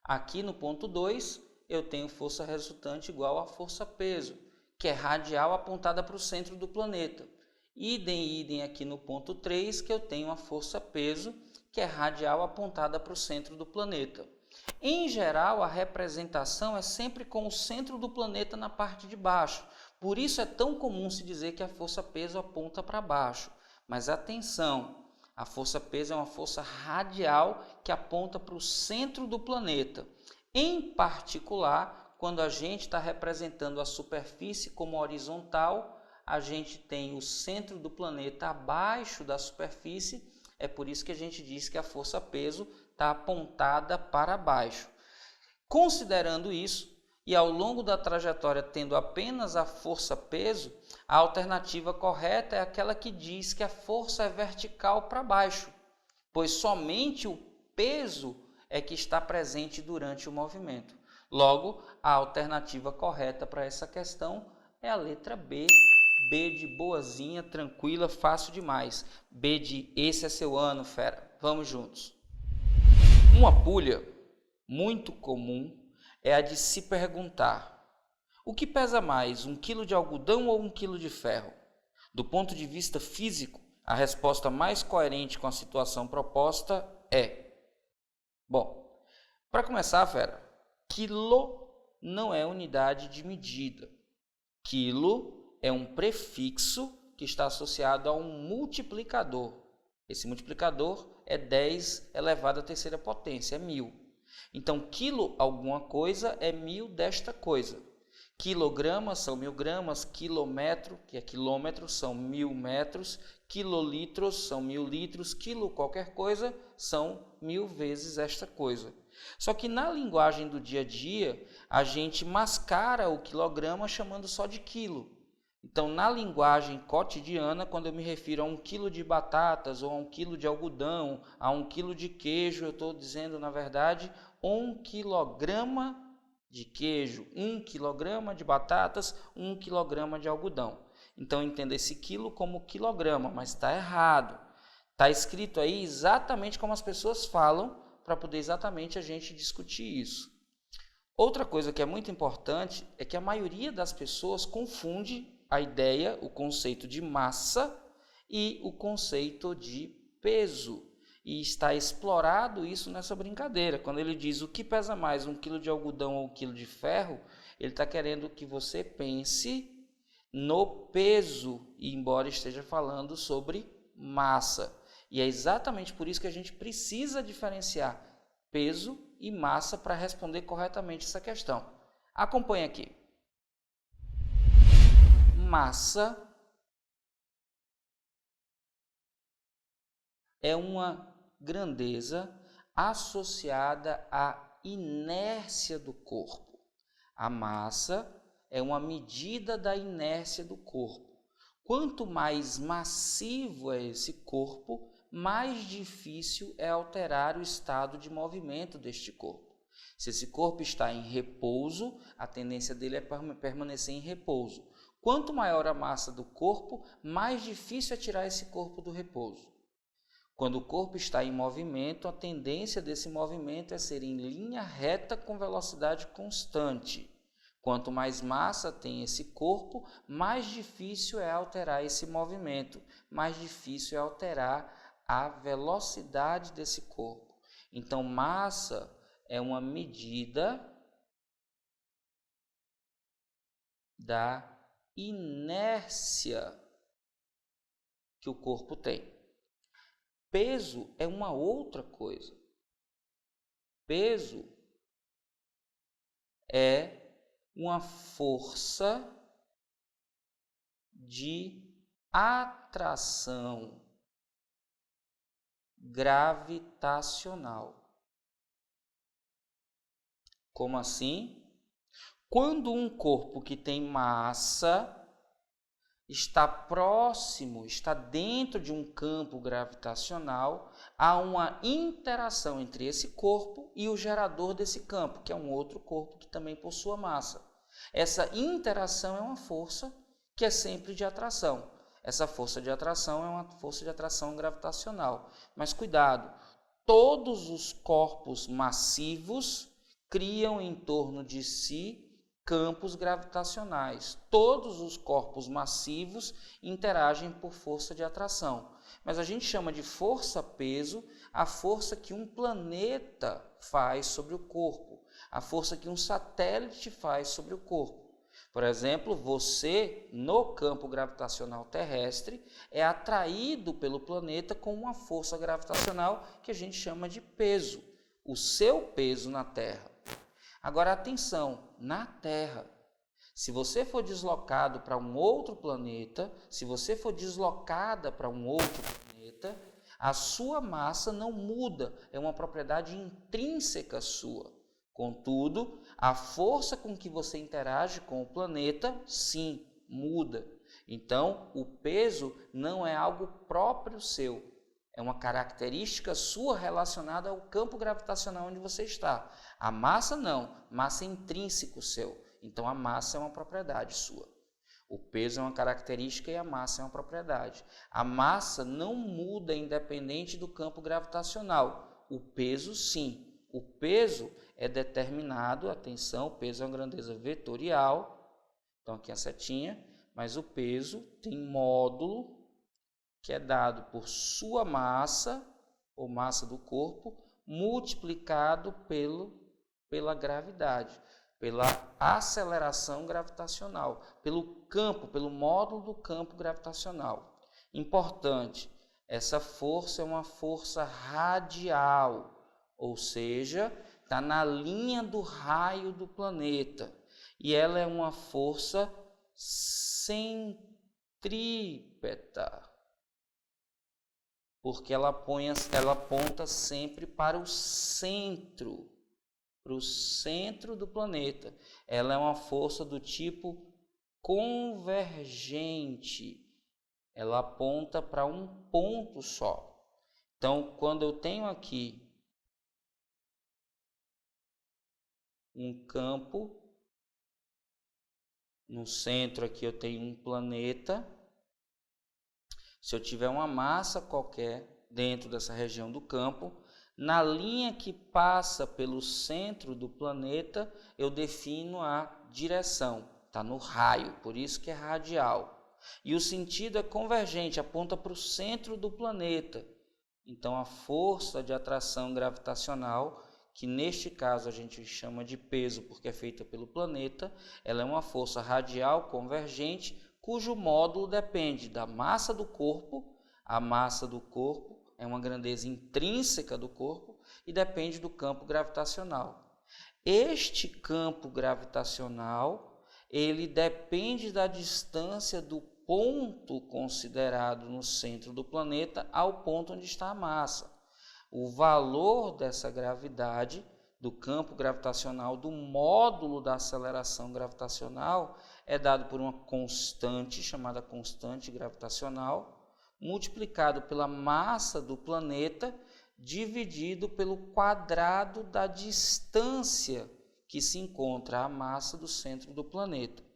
Aqui no ponto 2, eu tenho força resultante igual a força-peso, que é radial apontada para o centro do planeta. Idem aqui no ponto 3, que eu tenho a força-peso, que é radial apontada para o centro do planeta. Em geral, a representação é sempre com o centro do planeta na parte de baixo. Por isso é tão comum se dizer que a força-peso aponta para baixo. Mas atenção, a força-peso é uma força radial que aponta para o centro do planeta. Em particular, quando a gente está representando a superfície como horizontal, a gente tem o centro do planeta abaixo da superfície, é por isso que a gente diz que a força-peso está apontada para baixo. Considerando isso, e ao longo da trajetória tendo apenas a força-peso, a alternativa correta é aquela que diz que a força é vertical para baixo, pois somente o peso é que está presente durante o movimento. Logo, a alternativa correta para essa questão é a letra B. B de boazinha, tranquila, fácil demais. B de esse é seu ano, fera. Vamos juntos. Uma pulha muito comum é a de se perguntar: o que pesa mais, 1 quilo de algodão ou 1 quilo de ferro? Do ponto de vista físico, a resposta mais coerente com a situação proposta é: bom, para começar, fera, quilo não é unidade de medida. Quilo é um prefixo que está associado a um multiplicador. Esse multiplicador é 10 elevado à terceira potência, é 1000. Então, quilo alguma coisa é 1000 desta coisa. Quilogramas são 1000 gramas, quilômetro, que é quilômetro, são 1000 metros, quilolitros são 1000 litros, quilo qualquer coisa são 1000 vezes esta coisa. Só que na linguagem do dia a dia, a gente mascara o quilograma chamando só de quilo. Então, na linguagem cotidiana, quando eu me refiro a 1 quilo de batatas, ou a 1 quilo de algodão, a 1 quilo de queijo, eu estou dizendo, na verdade, 1 quilograma de queijo, 1 quilograma de batatas, 1 quilograma de algodão. Então, entenda esse quilo como quilograma, mas está errado. Está escrito aí exatamente como as pessoas falam, para poder exatamente a gente discutir isso. Outra coisa que é muito importante é que a maioria das pessoas confunde a ideia, o conceito de massa e o conceito de peso. E está explorado isso nessa brincadeira. Quando ele diz o que pesa mais, 1 quilo de algodão ou 1 quilo de ferro, ele está querendo que você pense no peso, e embora esteja falando sobre massa. E é exatamente por isso que a gente precisa diferenciar peso e massa para responder corretamente essa questão. Acompanhe aqui. Massa é uma grandeza associada à inércia do corpo. A massa é uma medida da inércia do corpo. Quanto mais massivo é esse corpo, mais difícil é alterar o estado de movimento deste corpo. Se esse corpo está em repouso, a tendência dele é permanecer em repouso. Quanto maior a massa do corpo, mais difícil é tirar esse corpo do repouso. Quando o corpo está em movimento, a tendência desse movimento é ser em linha reta com velocidade constante. Quanto mais massa tem esse corpo, mais difícil é alterar esse movimento, mais difícil é alterar a velocidade desse corpo. Então, massa é uma medida da inércia que o corpo tem. Peso é uma outra coisa. Peso é uma força de atração gravitacional. Como assim? Quando um corpo que tem massa está próximo, está dentro de um campo gravitacional, há uma interação entre esse corpo e o gerador desse campo, que é um outro corpo que também possua massa. Essa interação é uma força que é sempre de atração. Essa força de atração é uma força de atração gravitacional. Mas cuidado, todos os corpos massivos criam em torno de si campos gravitacionais. Todos os corpos massivos interagem por força de atração. Mas a gente chama de força-peso a força que um planeta faz sobre o corpo, a força que um satélite faz sobre o corpo. Por exemplo, você, no campo gravitacional terrestre, é atraído pelo planeta com uma força gravitacional que a gente chama de peso, o seu peso na Terra. Agora, atenção, na Terra, se você for deslocado para um outro planeta, se você for deslocada para um outro planeta, a sua massa não muda, é uma propriedade intrínseca sua. Contudo, a força com que você interage com o planeta, sim, muda. Então, o peso não é algo próprio seu, é uma característica sua relacionada ao campo gravitacional onde você está. A massa não, massa é intrínseco seu, então a massa é uma propriedade sua. O peso é uma característica e a massa é uma propriedade. A massa não muda independente do campo gravitacional, o peso sim. O peso é determinado, atenção, o peso é uma grandeza vetorial, então aqui a setinha, mas o peso tem módulo que é dado por sua massa, ou massa do corpo, multiplicado pela gravidade, pela aceleração gravitacional, pelo campo, pelo módulo do campo gravitacional. Importante, essa força é uma força radial, ou seja, está na linha do raio do planeta, e ela é uma força centrípeta, porque ela aponta sempre para o centro do planeta. Ela é uma força do tipo convergente, ela aponta para um ponto só. Então, quando eu tenho aqui um campo, no centro aqui eu tenho um planeta. Se eu tiver uma massa qualquer dentro dessa região do campo, na linha que passa pelo centro do planeta, eu defino a direção, está no raio, por isso que é radial. E o sentido é convergente, aponta para o centro do planeta. Então a força de atração gravitacional, que neste caso a gente chama de peso porque é feita pelo planeta, ela é uma força radial convergente, cujo módulo depende da massa do corpo. A massa do corpo é uma grandeza intrínseca do corpo e depende do campo gravitacional. Este campo gravitacional, ele depende da distância do ponto considerado no centro do planeta ao ponto onde está a massa. O valor dessa gravidade, do campo gravitacional, do módulo da aceleração gravitacional, é dado por uma constante, chamada constante gravitacional, multiplicado pela massa do planeta, dividido pelo quadrado da distância que se encontra a massa do centro do planeta.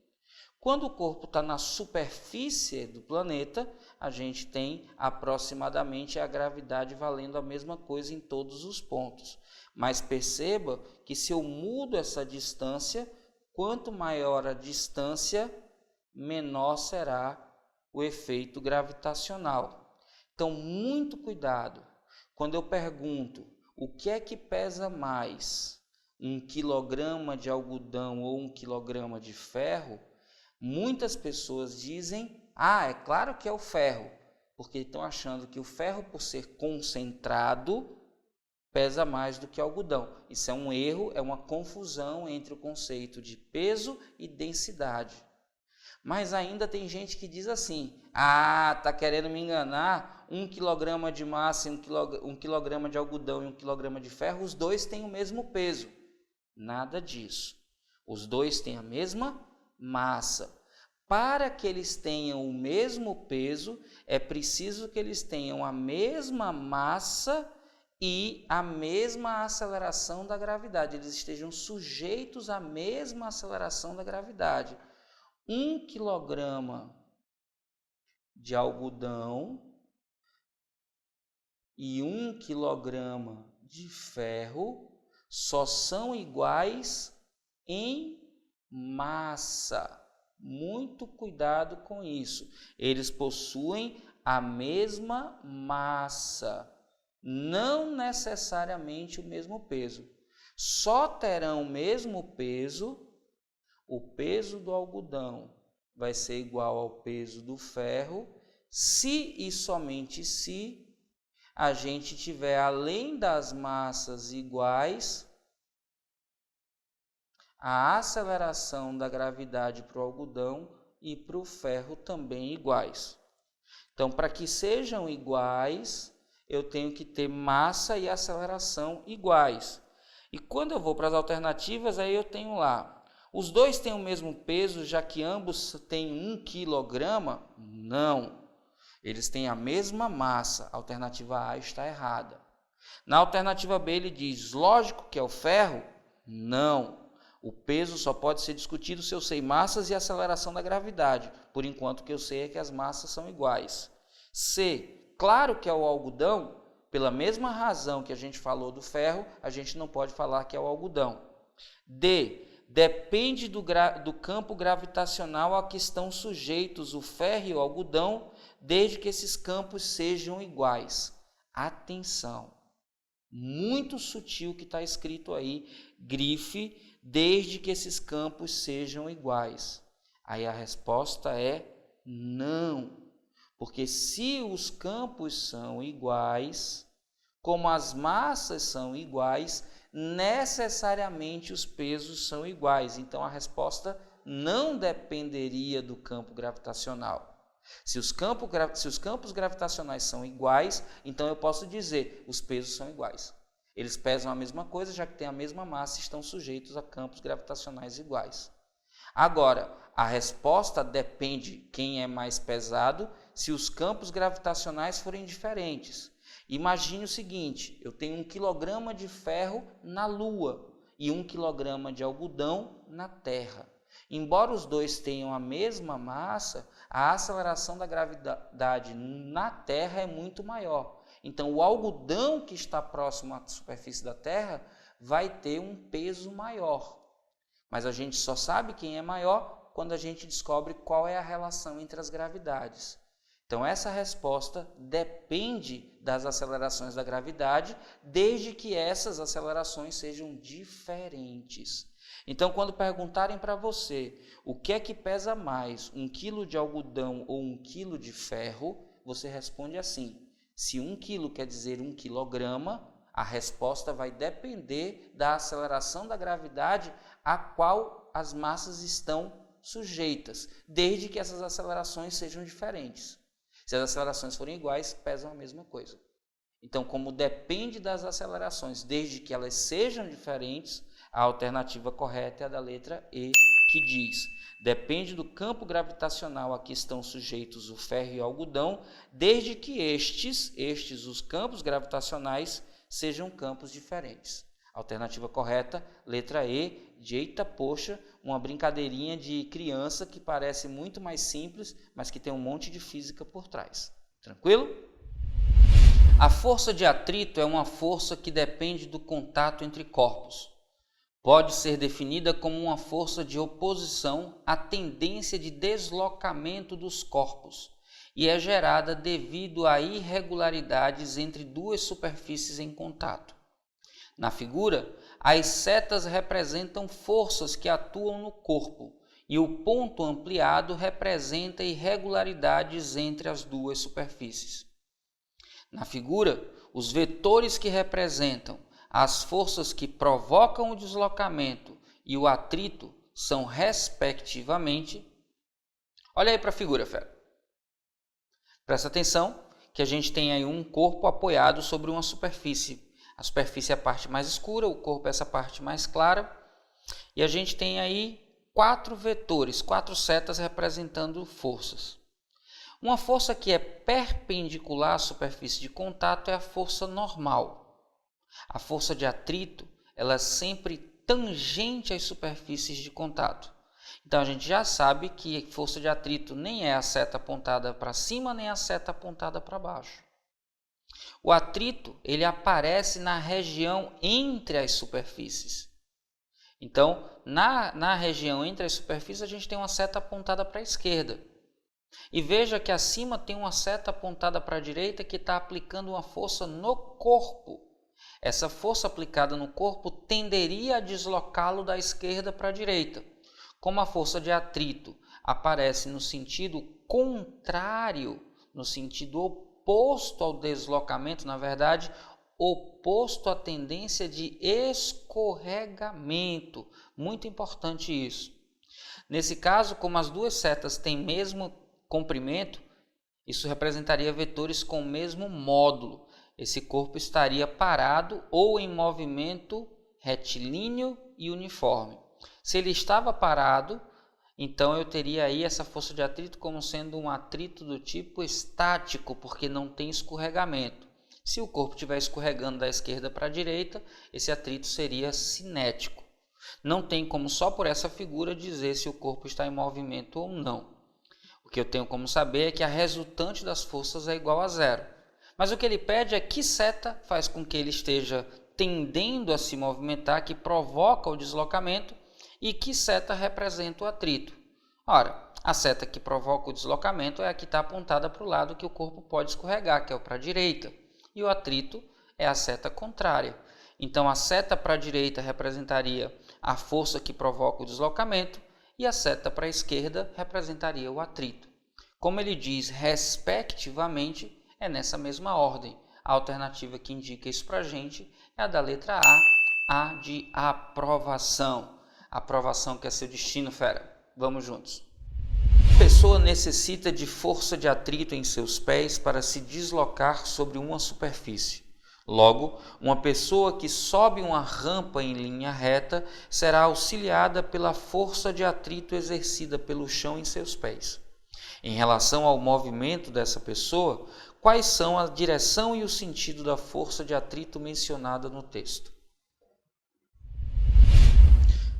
Quando o corpo está na superfície do planeta, a gente tem aproximadamente a gravidade valendo a mesma coisa em todos os pontos. Mas perceba que se eu mudo essa distância, quanto maior a distância, menor será o efeito gravitacional. Então, muito cuidado. Quando eu pergunto o que é que pesa mais, 1 quilograma de algodão ou 1 quilograma de ferro, muitas pessoas dizem, é claro que é o ferro, porque estão achando que o ferro, por ser concentrado, pesa mais do que o algodão. Isso é um erro, é uma confusão entre o conceito de peso e densidade. Mas ainda tem gente que diz assim, está querendo me enganar, 1 quilograma de massa, 1 quilograma de algodão e 1 quilograma de ferro, os dois têm o mesmo peso. Nada disso. Os dois têm a mesma massa. Para que eles tenham o mesmo peso, é preciso que eles tenham a mesma massa e a mesma aceleração da gravidade. Eles estejam sujeitos à mesma aceleração da gravidade. 1 quilograma de algodão e 1 quilograma de ferro só são iguais em massa. Muito cuidado com isso. Eles possuem a mesma massa, não necessariamente o mesmo peso. Só terão o mesmo peso, o peso do algodão vai ser igual ao peso do ferro, se e somente se a gente tiver, além das massas iguais, a aceleração da gravidade para o algodão e para o ferro também iguais. Então, para que sejam iguais, eu tenho que ter massa e aceleração iguais. E quando eu vou para as alternativas, aí eu tenho lá, os dois têm o mesmo peso, já que ambos têm 1 quilograma? Não, eles têm a mesma massa. A alternativa A está errada. Na alternativa B ele diz, lógico que é o ferro? Não. O peso só pode ser discutido se eu sei massas e aceleração da gravidade. Por enquanto, o que eu sei é que as massas são iguais. C, claro que é o algodão. Pela mesma razão que a gente falou do ferro, a gente não pode falar que é o algodão. D, depende do campo gravitacional a que estão sujeitos o ferro e o algodão, desde que esses campos sejam iguais. Atenção, muito sutil que está escrito aí, grife, desde que esses campos sejam iguais. Aí a resposta é não, porque se os campos são iguais, como as massas são iguais, necessariamente os pesos são iguais. Então a resposta não dependeria do campo gravitacional. Se os campos gravitacionais são iguais, então eu posso dizer os pesos são iguais. Eles pesam a mesma coisa, já que têm a mesma massa e estão sujeitos a campos gravitacionais iguais. Agora, a resposta depende quem é mais pesado se os campos gravitacionais forem diferentes. Imagine o seguinte, eu tenho 1 quilograma de ferro na Lua e 1 quilograma de algodão na Terra. Embora os dois tenham a mesma massa, a aceleração da gravidade na Terra é muito maior. Então, o algodão que está próximo à superfície da Terra vai ter um peso maior. Mas a gente só sabe quem é maior quando a gente descobre qual é a relação entre as gravidades. Então, essa resposta depende das acelerações da gravidade, desde que essas acelerações sejam diferentes. Então, quando perguntarem para você o que é que pesa mais, 1 quilo de algodão ou 1 quilo de ferro, você responde assim. Se 1 quilo quer dizer 1 quilograma, a resposta vai depender da aceleração da gravidade a qual as massas estão sujeitas, desde que essas acelerações sejam diferentes. Se as acelerações forem iguais, pesam a mesma coisa. Então, como depende das acelerações, desde que elas sejam diferentes, a alternativa correta é a da letra E, que diz: depende do campo gravitacional a que estão sujeitos o ferro e o algodão, desde que os campos gravitacionais, sejam campos diferentes. Alternativa correta, letra E, de eita poxa, uma brincadeirinha de criança que parece muito mais simples, mas que tem um monte de física por trás. Tranquilo? A força de atrito é uma força que depende do contato entre corpos. Pode ser definida como uma força de oposição à tendência de deslocamento dos corpos e é gerada devido a irregularidades entre duas superfícies em contato. Na figura, as setas representam forças que atuam no corpo e o ponto ampliado representa irregularidades entre as duas superfícies. Na figura, os vetores que representam as forças que provocam o deslocamento e o atrito são, respectivamente... Olha aí para a figura, fera. Presta atenção que a gente tem aí um corpo apoiado sobre uma superfície. A superfície é a parte mais escura, o corpo é essa parte mais clara. E a gente tem aí 4 vetores, 4 setas representando forças. Uma força que é perpendicular à superfície de contato é a força normal. A força de atrito, ela é sempre tangente às superfícies de contato. Então a gente já sabe que força de atrito nem é a seta apontada para cima, nem a seta apontada para baixo. O atrito, ele aparece na região entre as superfícies. Então, na região entre as superfícies, a gente tem uma seta apontada para a esquerda. E veja que acima tem uma seta apontada para a direita que está aplicando uma força no corpo. Essa força aplicada no corpo tenderia a deslocá-lo da esquerda para a direita. Como a força de atrito aparece no sentido contrário, no sentido oposto ao deslocamento, na verdade, oposto à tendência de escorregamento. Muito importante isso. Nesse caso, como as duas setas têm mesmo comprimento, isso representaria vetores com o mesmo módulo. Esse corpo estaria parado ou em movimento retilíneo e uniforme. Se ele estava parado, então eu teria aí essa força de atrito como sendo um atrito do tipo estático, porque não tem escorregamento. Se o corpo estiver escorregando da esquerda para a direita, esse atrito seria cinético. Não tem como só por essa figura dizer se o corpo está em movimento ou não. O que eu tenho como saber é que a resultante das forças é igual a zero. Mas o que ele pede é que seta faz com que ele esteja tendendo a se movimentar, que provoca o deslocamento, e que seta representa o atrito. Ora, a seta que provoca o deslocamento é a que está apontada para o lado que o corpo pode escorregar, que é o para a direita. E o atrito é a seta contrária. Então, a seta para a direita representaria a força que provoca o deslocamento e a seta para a esquerda representaria o atrito. Como ele diz respectivamente, é nessa mesma ordem. A alternativa que indica isso para a gente é a da letra A de aprovação. Aprovação que é seu destino, fera. Vamos juntos. A pessoa necessita de força de atrito em seus pés para se deslocar sobre uma superfície. Logo, uma pessoa que sobe uma rampa em linha reta será auxiliada pela força de atrito exercida pelo chão em seus pés. Em relação ao movimento dessa pessoa, quais são a direção e o sentido da força de atrito mencionada no texto?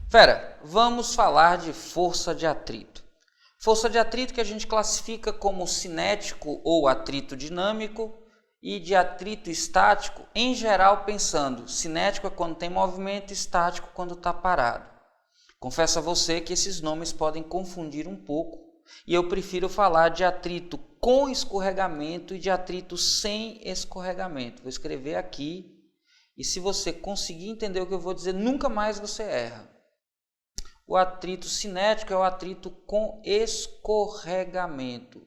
Fera, vamos falar de força de atrito. Força de atrito que a gente classifica como cinético ou atrito dinâmico e de atrito estático, em geral pensando, cinético é quando tem movimento, estático quando está parado. Confesso a você que esses nomes podem confundir um pouco e eu prefiro falar de atrito com escorregamento e de atrito sem escorregamento. Vou escrever aqui e se você conseguir entender o que eu vou dizer, nunca mais você erra. O atrito cinético é o atrito com escorregamento,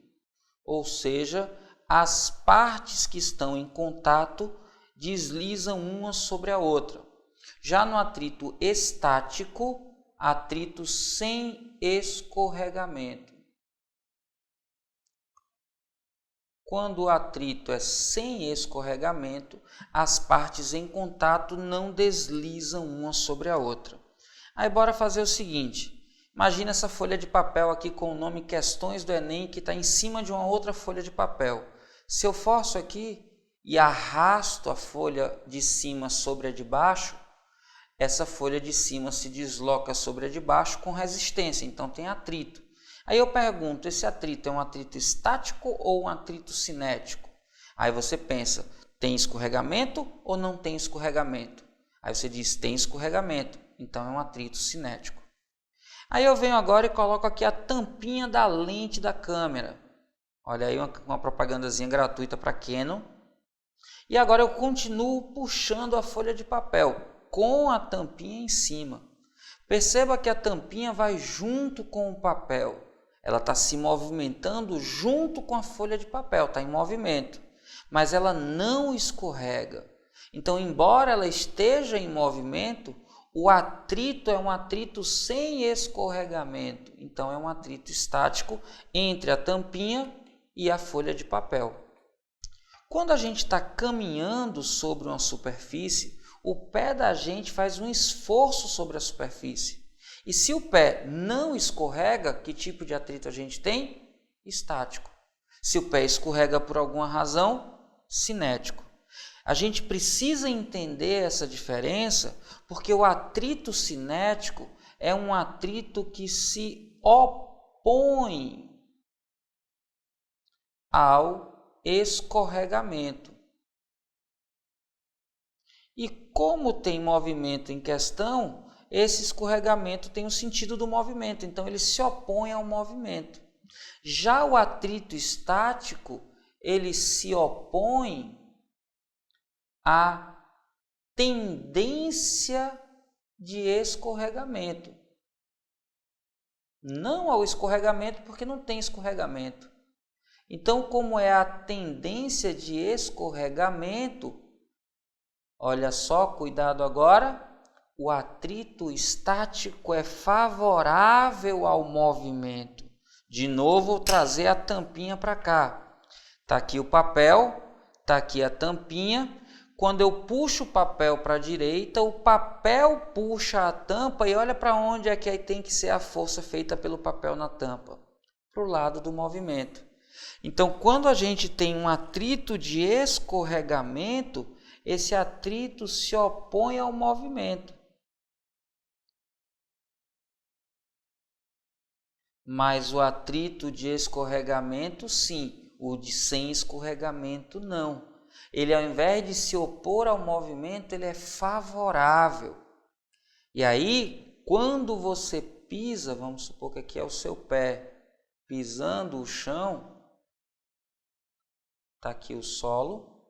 ou seja, as partes que estão em contato deslizam uma sobre a outra. Já no atrito estático, atrito sem escorregamento. Quando o atrito é sem escorregamento, as partes em contato não deslizam uma sobre a outra. Aí bora fazer o seguinte, imagina essa folha de papel aqui com o nome Questões do Enem que está em cima de uma outra folha de papel. Se eu forço aqui e arrasto a folha de cima sobre a de baixo, essa folha de cima se desloca sobre a de baixo com resistência, então tem atrito. Aí eu pergunto, esse atrito é um atrito estático ou um atrito cinético? Aí você pensa, tem escorregamento ou não tem escorregamento? Aí você diz, tem escorregamento. Então é um atrito cinético. Aí eu venho agora e coloco aqui a tampinha da lente da câmera. Olha aí uma propagandazinha gratuita para Canon. E agora eu continuo puxando a folha de papel com a tampinha em cima. Perceba que a tampinha vai junto com o papel. Ela está se movimentando junto com a folha de papel, está em movimento. Mas ela não escorrega. Então, embora ela esteja em movimento, o atrito é um atrito sem escorregamento, então é um atrito estático entre a tampinha e a folha de papel. Quando a gente está caminhando sobre uma superfície, o pé da gente faz um esforço sobre a superfície. E se o pé não escorrega, que tipo de atrito a gente tem? Estático. Se o pé escorrega por alguma razão, cinético. A gente precisa entender essa diferença, porque o atrito cinético é um atrito que se opõe ao escorregamento. E como tem movimento em questão, esse escorregamento tem o sentido do movimento, então ele se opõe ao movimento. Já o atrito estático, ele se opõe à tendência de escorregamento. Não ao escorregamento, porque não tem escorregamento. Então, como é a tendência de escorregamento, olha só, cuidado agora, o atrito estático é favorável ao movimento. De novo, vou trazer a tampinha para cá. Está aqui o papel, está aqui a tampinha. Quando eu puxo o papel para a direita, o papel puxa a tampa e olha para onde é que aí tem que ser a força feita pelo papel na tampa. Para o lado do movimento. Então, quando a gente tem um atrito de escorregamento, esse atrito se opõe ao movimento. Mas o atrito de escorregamento, sim. O de sem escorregamento, não. Ele, ao invés de se opor ao movimento, ele é favorável. E aí, quando você pisa, vamos supor que aqui é o seu pé pisando o chão, está aqui o solo.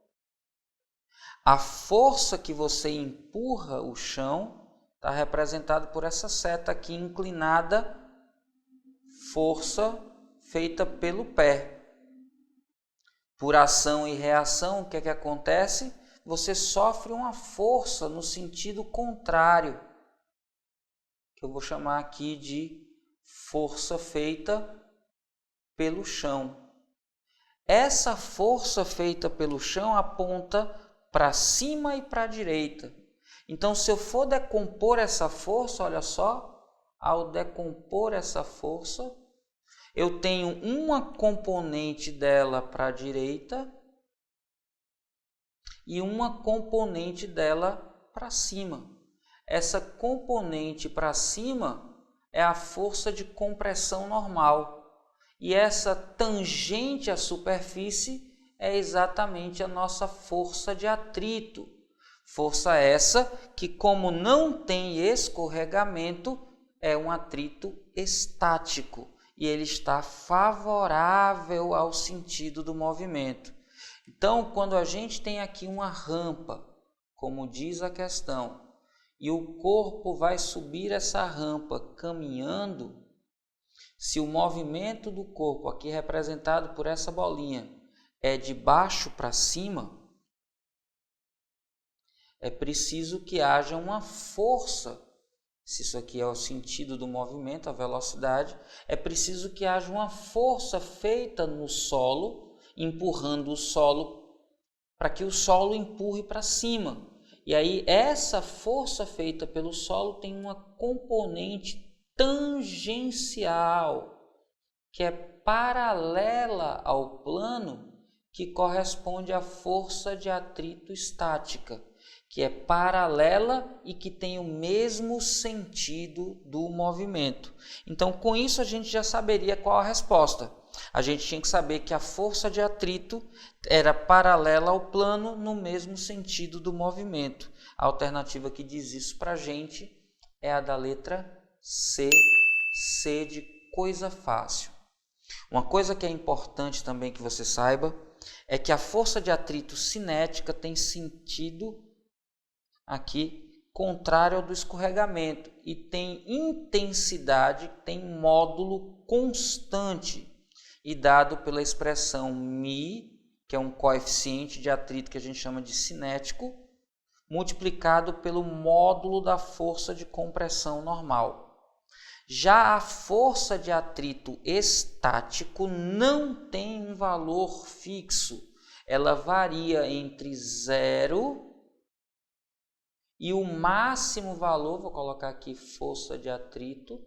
A força que você empurra o chão está representada por essa seta aqui inclinada, força feita pelo pé. Por ação e reação, o que é que acontece? Você sofre uma força no sentido contrário, que eu vou chamar aqui de força feita pelo chão. Essa força feita pelo chão aponta para cima e para a direita. Então, se eu for decompor essa força, olha só, ao decompor essa força, eu tenho uma componente dela para a direita e uma componente dela para cima. Essa componente para cima é a força de compressão normal. E essa tangente à superfície é exatamente a nossa força de atrito. Força essa que, como não tem escorregamento, é um atrito estático. E ele está favorável ao sentido do movimento. Então, quando a gente tem aqui uma rampa, como diz a questão, e o corpo vai subir essa rampa caminhando, se o movimento do corpo, aqui representado por essa bolinha, é de baixo para cima, é preciso que haja uma força. Se isso aqui é o sentido do movimento, a velocidade, é preciso que haja uma força feita no solo, empurrando o solo, para que o solo empurre para cima. E aí essa força feita pelo solo tem uma componente tangencial, que é paralela ao plano, que corresponde à força de atrito estática, que é paralela e que tem o mesmo sentido do movimento. Então, com isso, a gente já saberia qual a resposta. A gente tinha que saber que a força de atrito era paralela ao plano no mesmo sentido do movimento. A alternativa que diz isso para a gente é a da letra C, C de coisa fácil. Uma coisa que é importante também que você saiba é que a força de atrito cinética tem sentido aqui contrário ao do escorregamento e tem intensidade, tem módulo constante e dado pela expressão μ, que é um coeficiente de atrito que a gente chama de cinético, multiplicado pelo módulo da força de compressão normal. Já a força de atrito estático não tem um valor fixo, ela varia entre 0 e o máximo valor, vou colocar aqui força de atrito,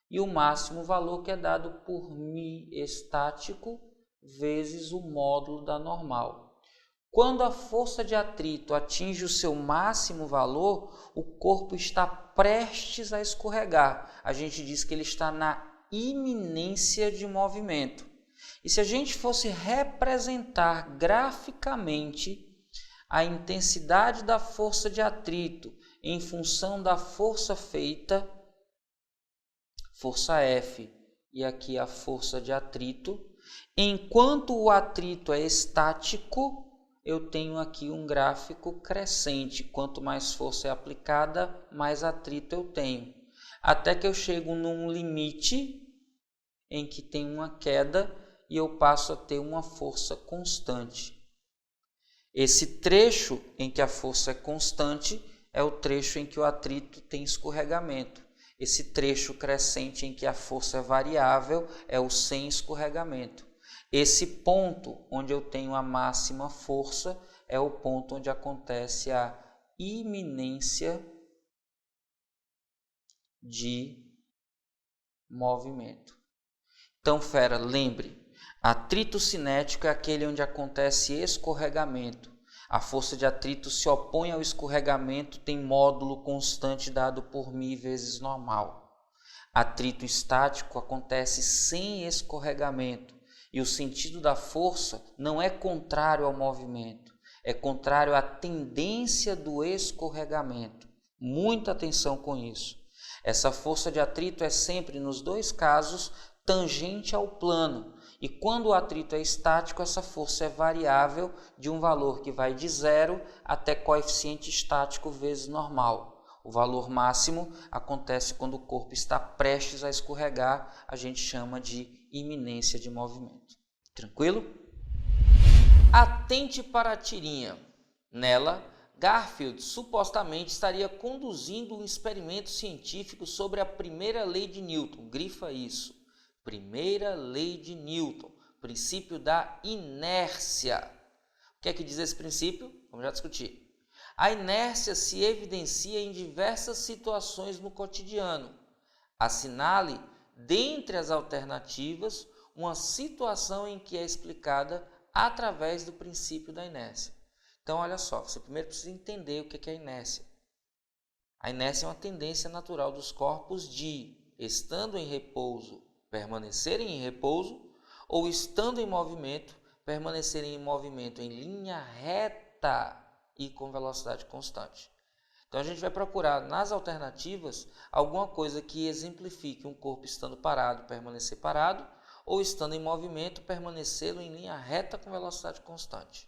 e o máximo valor que é dado por μ estático vezes o módulo da normal. Quando a força de atrito atinge o seu máximo valor, o corpo está prestes a escorregar. A gente diz que ele está na iminência de movimento. E se a gente fosse representar graficamente a intensidade da força de atrito em função da força feita, força F, e aqui a força de atrito, enquanto o atrito é estático, eu tenho aqui um gráfico crescente. Quanto mais força é aplicada, mais atrito eu tenho. Até que eu chego num limite em que tem uma queda e eu passo a ter uma força constante. Esse trecho em que a força é constante é o trecho em que o atrito tem escorregamento. Esse trecho crescente em que a força é variável é o sem escorregamento. Esse ponto onde eu tenho a máxima força é o ponto onde acontece a iminência de movimento. Então, fera, lembre, atrito cinético é aquele onde acontece escorregamento. A força de atrito se opõe ao escorregamento, tem módulo constante dado por μ vezes normal. Atrito estático acontece sem escorregamento. E o sentido da força não é contrário ao movimento, é contrário à tendência do escorregamento. Muita atenção com isso. Essa força de atrito é sempre, nos dois casos, tangente ao plano. E quando o atrito é estático, essa força é variável de um valor que vai de 0 até coeficiente estático vezes normal. O valor máximo acontece quando o corpo está prestes a escorregar, a gente chama de iminência de movimento. Tranquilo? Atente para a tirinha. Nela, Garfield supostamente estaria conduzindo um experimento científico sobre a primeira lei de Newton. Grifa isso. Primeira lei de Newton, princípio da inércia. O que é que diz esse princípio? Vamos já discutir. A inércia se evidencia em diversas situações no cotidiano. Assinale, dentre as alternativas, uma situação em que é explicada através do princípio da inércia. Então, olha só, você primeiro precisa entender o que é a inércia. A inércia é uma tendência natural dos corpos de, estando em repouso, permanecerem em repouso, ou estando em movimento, permanecerem em movimento em linha reta e com velocidade constante. Então a gente vai procurar nas alternativas alguma coisa que exemplifique um corpo estando parado, permanecer parado, ou estando em movimento, permanecê-lo em linha reta com velocidade constante.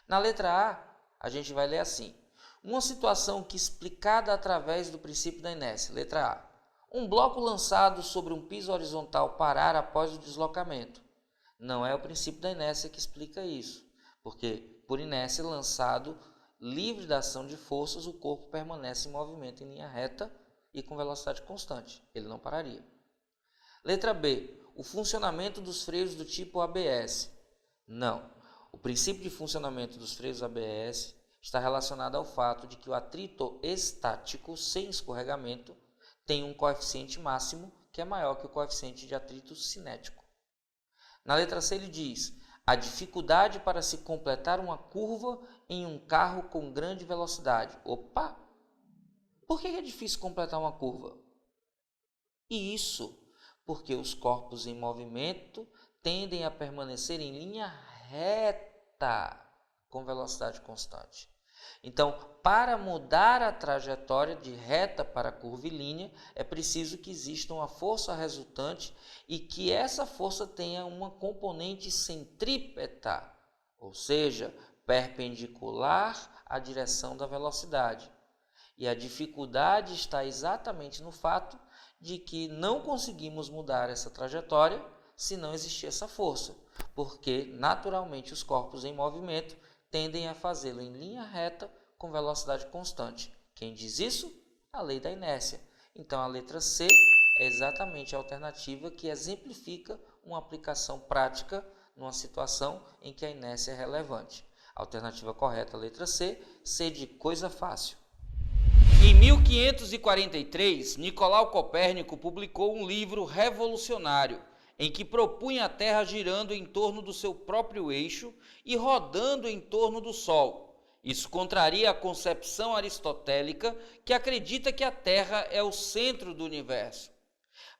Na letra a gente vai ler assim: uma situação que explicada através do princípio da inércia. Letra A. Um bloco lançado sobre um piso horizontal parar após o deslocamento. Não é o princípio da inércia que explica isso, porque por inércia lançado, livre da ação de forças, o corpo permanece em movimento em linha reta e com velocidade constante. Ele não pararia. Letra B. O funcionamento dos freios do tipo ABS. Não. O princípio de funcionamento dos freios ABS está relacionado ao fato de que o atrito estático sem escorregamento tem um coeficiente máximo que é maior que o coeficiente de atrito cinético. Na letra C ele diz: a dificuldade para se completar uma curva em um carro com grande velocidade. Opa! Por que é difícil completar uma curva? E isso porque os corpos em movimento tendem a permanecer em linha reta com velocidade constante. Então, para mudar a trajetória de reta para curvilínea, é preciso que exista uma força resultante e que essa força tenha uma componente centrípeta, ou seja, perpendicular à direção da velocidade. E a dificuldade está exatamente no fato de que não conseguimos mudar essa trajetória se não existir essa força, porque naturalmente os corpos em movimento tendem a fazê-lo em linha reta com velocidade constante. Quem diz isso? A lei da inércia. Então a letra C é exatamente a alternativa que exemplifica uma aplicação prática numa situação em que a inércia é relevante. Alternativa correta, letra C, C de coisa fácil. Em 1543, Nicolau Copérnico publicou um livro revolucionário, em que propunha a Terra girando em torno do seu próprio eixo e rodando em torno do Sol. Isso contraria a concepção aristotélica, que acredita que a Terra é o centro do universo.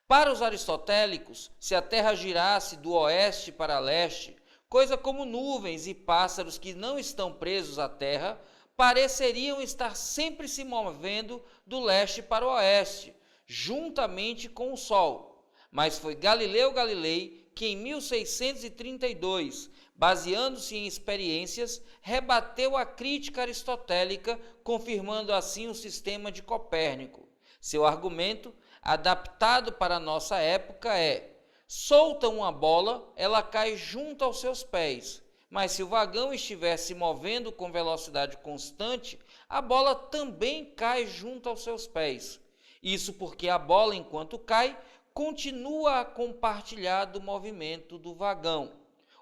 Para os aristotélicos, se a Terra girasse do oeste para leste, coisa como nuvens e pássaros que não estão presos à Terra, pareceriam estar sempre se movendo do leste para o oeste, juntamente com o Sol. Mas foi Galileu Galilei que, em 1632, baseando-se em experiências, rebateu a crítica aristotélica, confirmando assim o sistema de Copérnico. Seu argumento, adaptado para a nossa época, é: solta uma bola, ela cai junto aos seus pés. Mas se o vagão estiver se movendo com velocidade constante, a bola também cai junto aos seus pés. Isso porque a bola, enquanto cai, continua a compartilhar do movimento do vagão.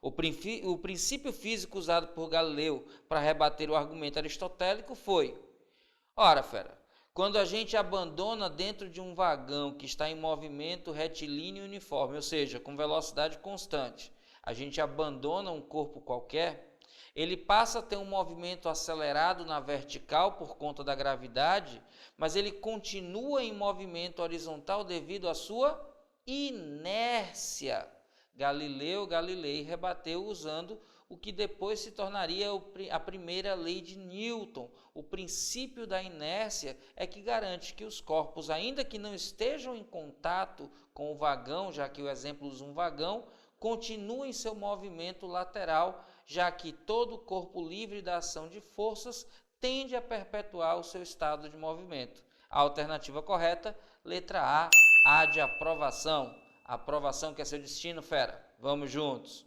O princípio físico usado por Galileu para rebater o argumento aristotélico foi: ora, fera, quando a gente abandona dentro de um vagão que está em movimento retilíneo uniforme, ou seja, com velocidade constante, a gente abandona um corpo qualquer, ele passa a ter um movimento acelerado na vertical por conta da gravidade, mas ele continua em movimento horizontal devido à sua inércia. Galileu Galilei rebateu usando o que depois se tornaria a primeira lei de Newton. O princípio da inércia é que garante que os corpos, ainda que não estejam em contato com o vagão, já que o exemplo usa um vagão, continuem seu movimento lateral, já que todo corpo livre da ação de forças tende a perpetuar o seu estado de movimento. A alternativa correta, letra A, A de aprovação. Aprovação que é seu destino, fera. Vamos juntos.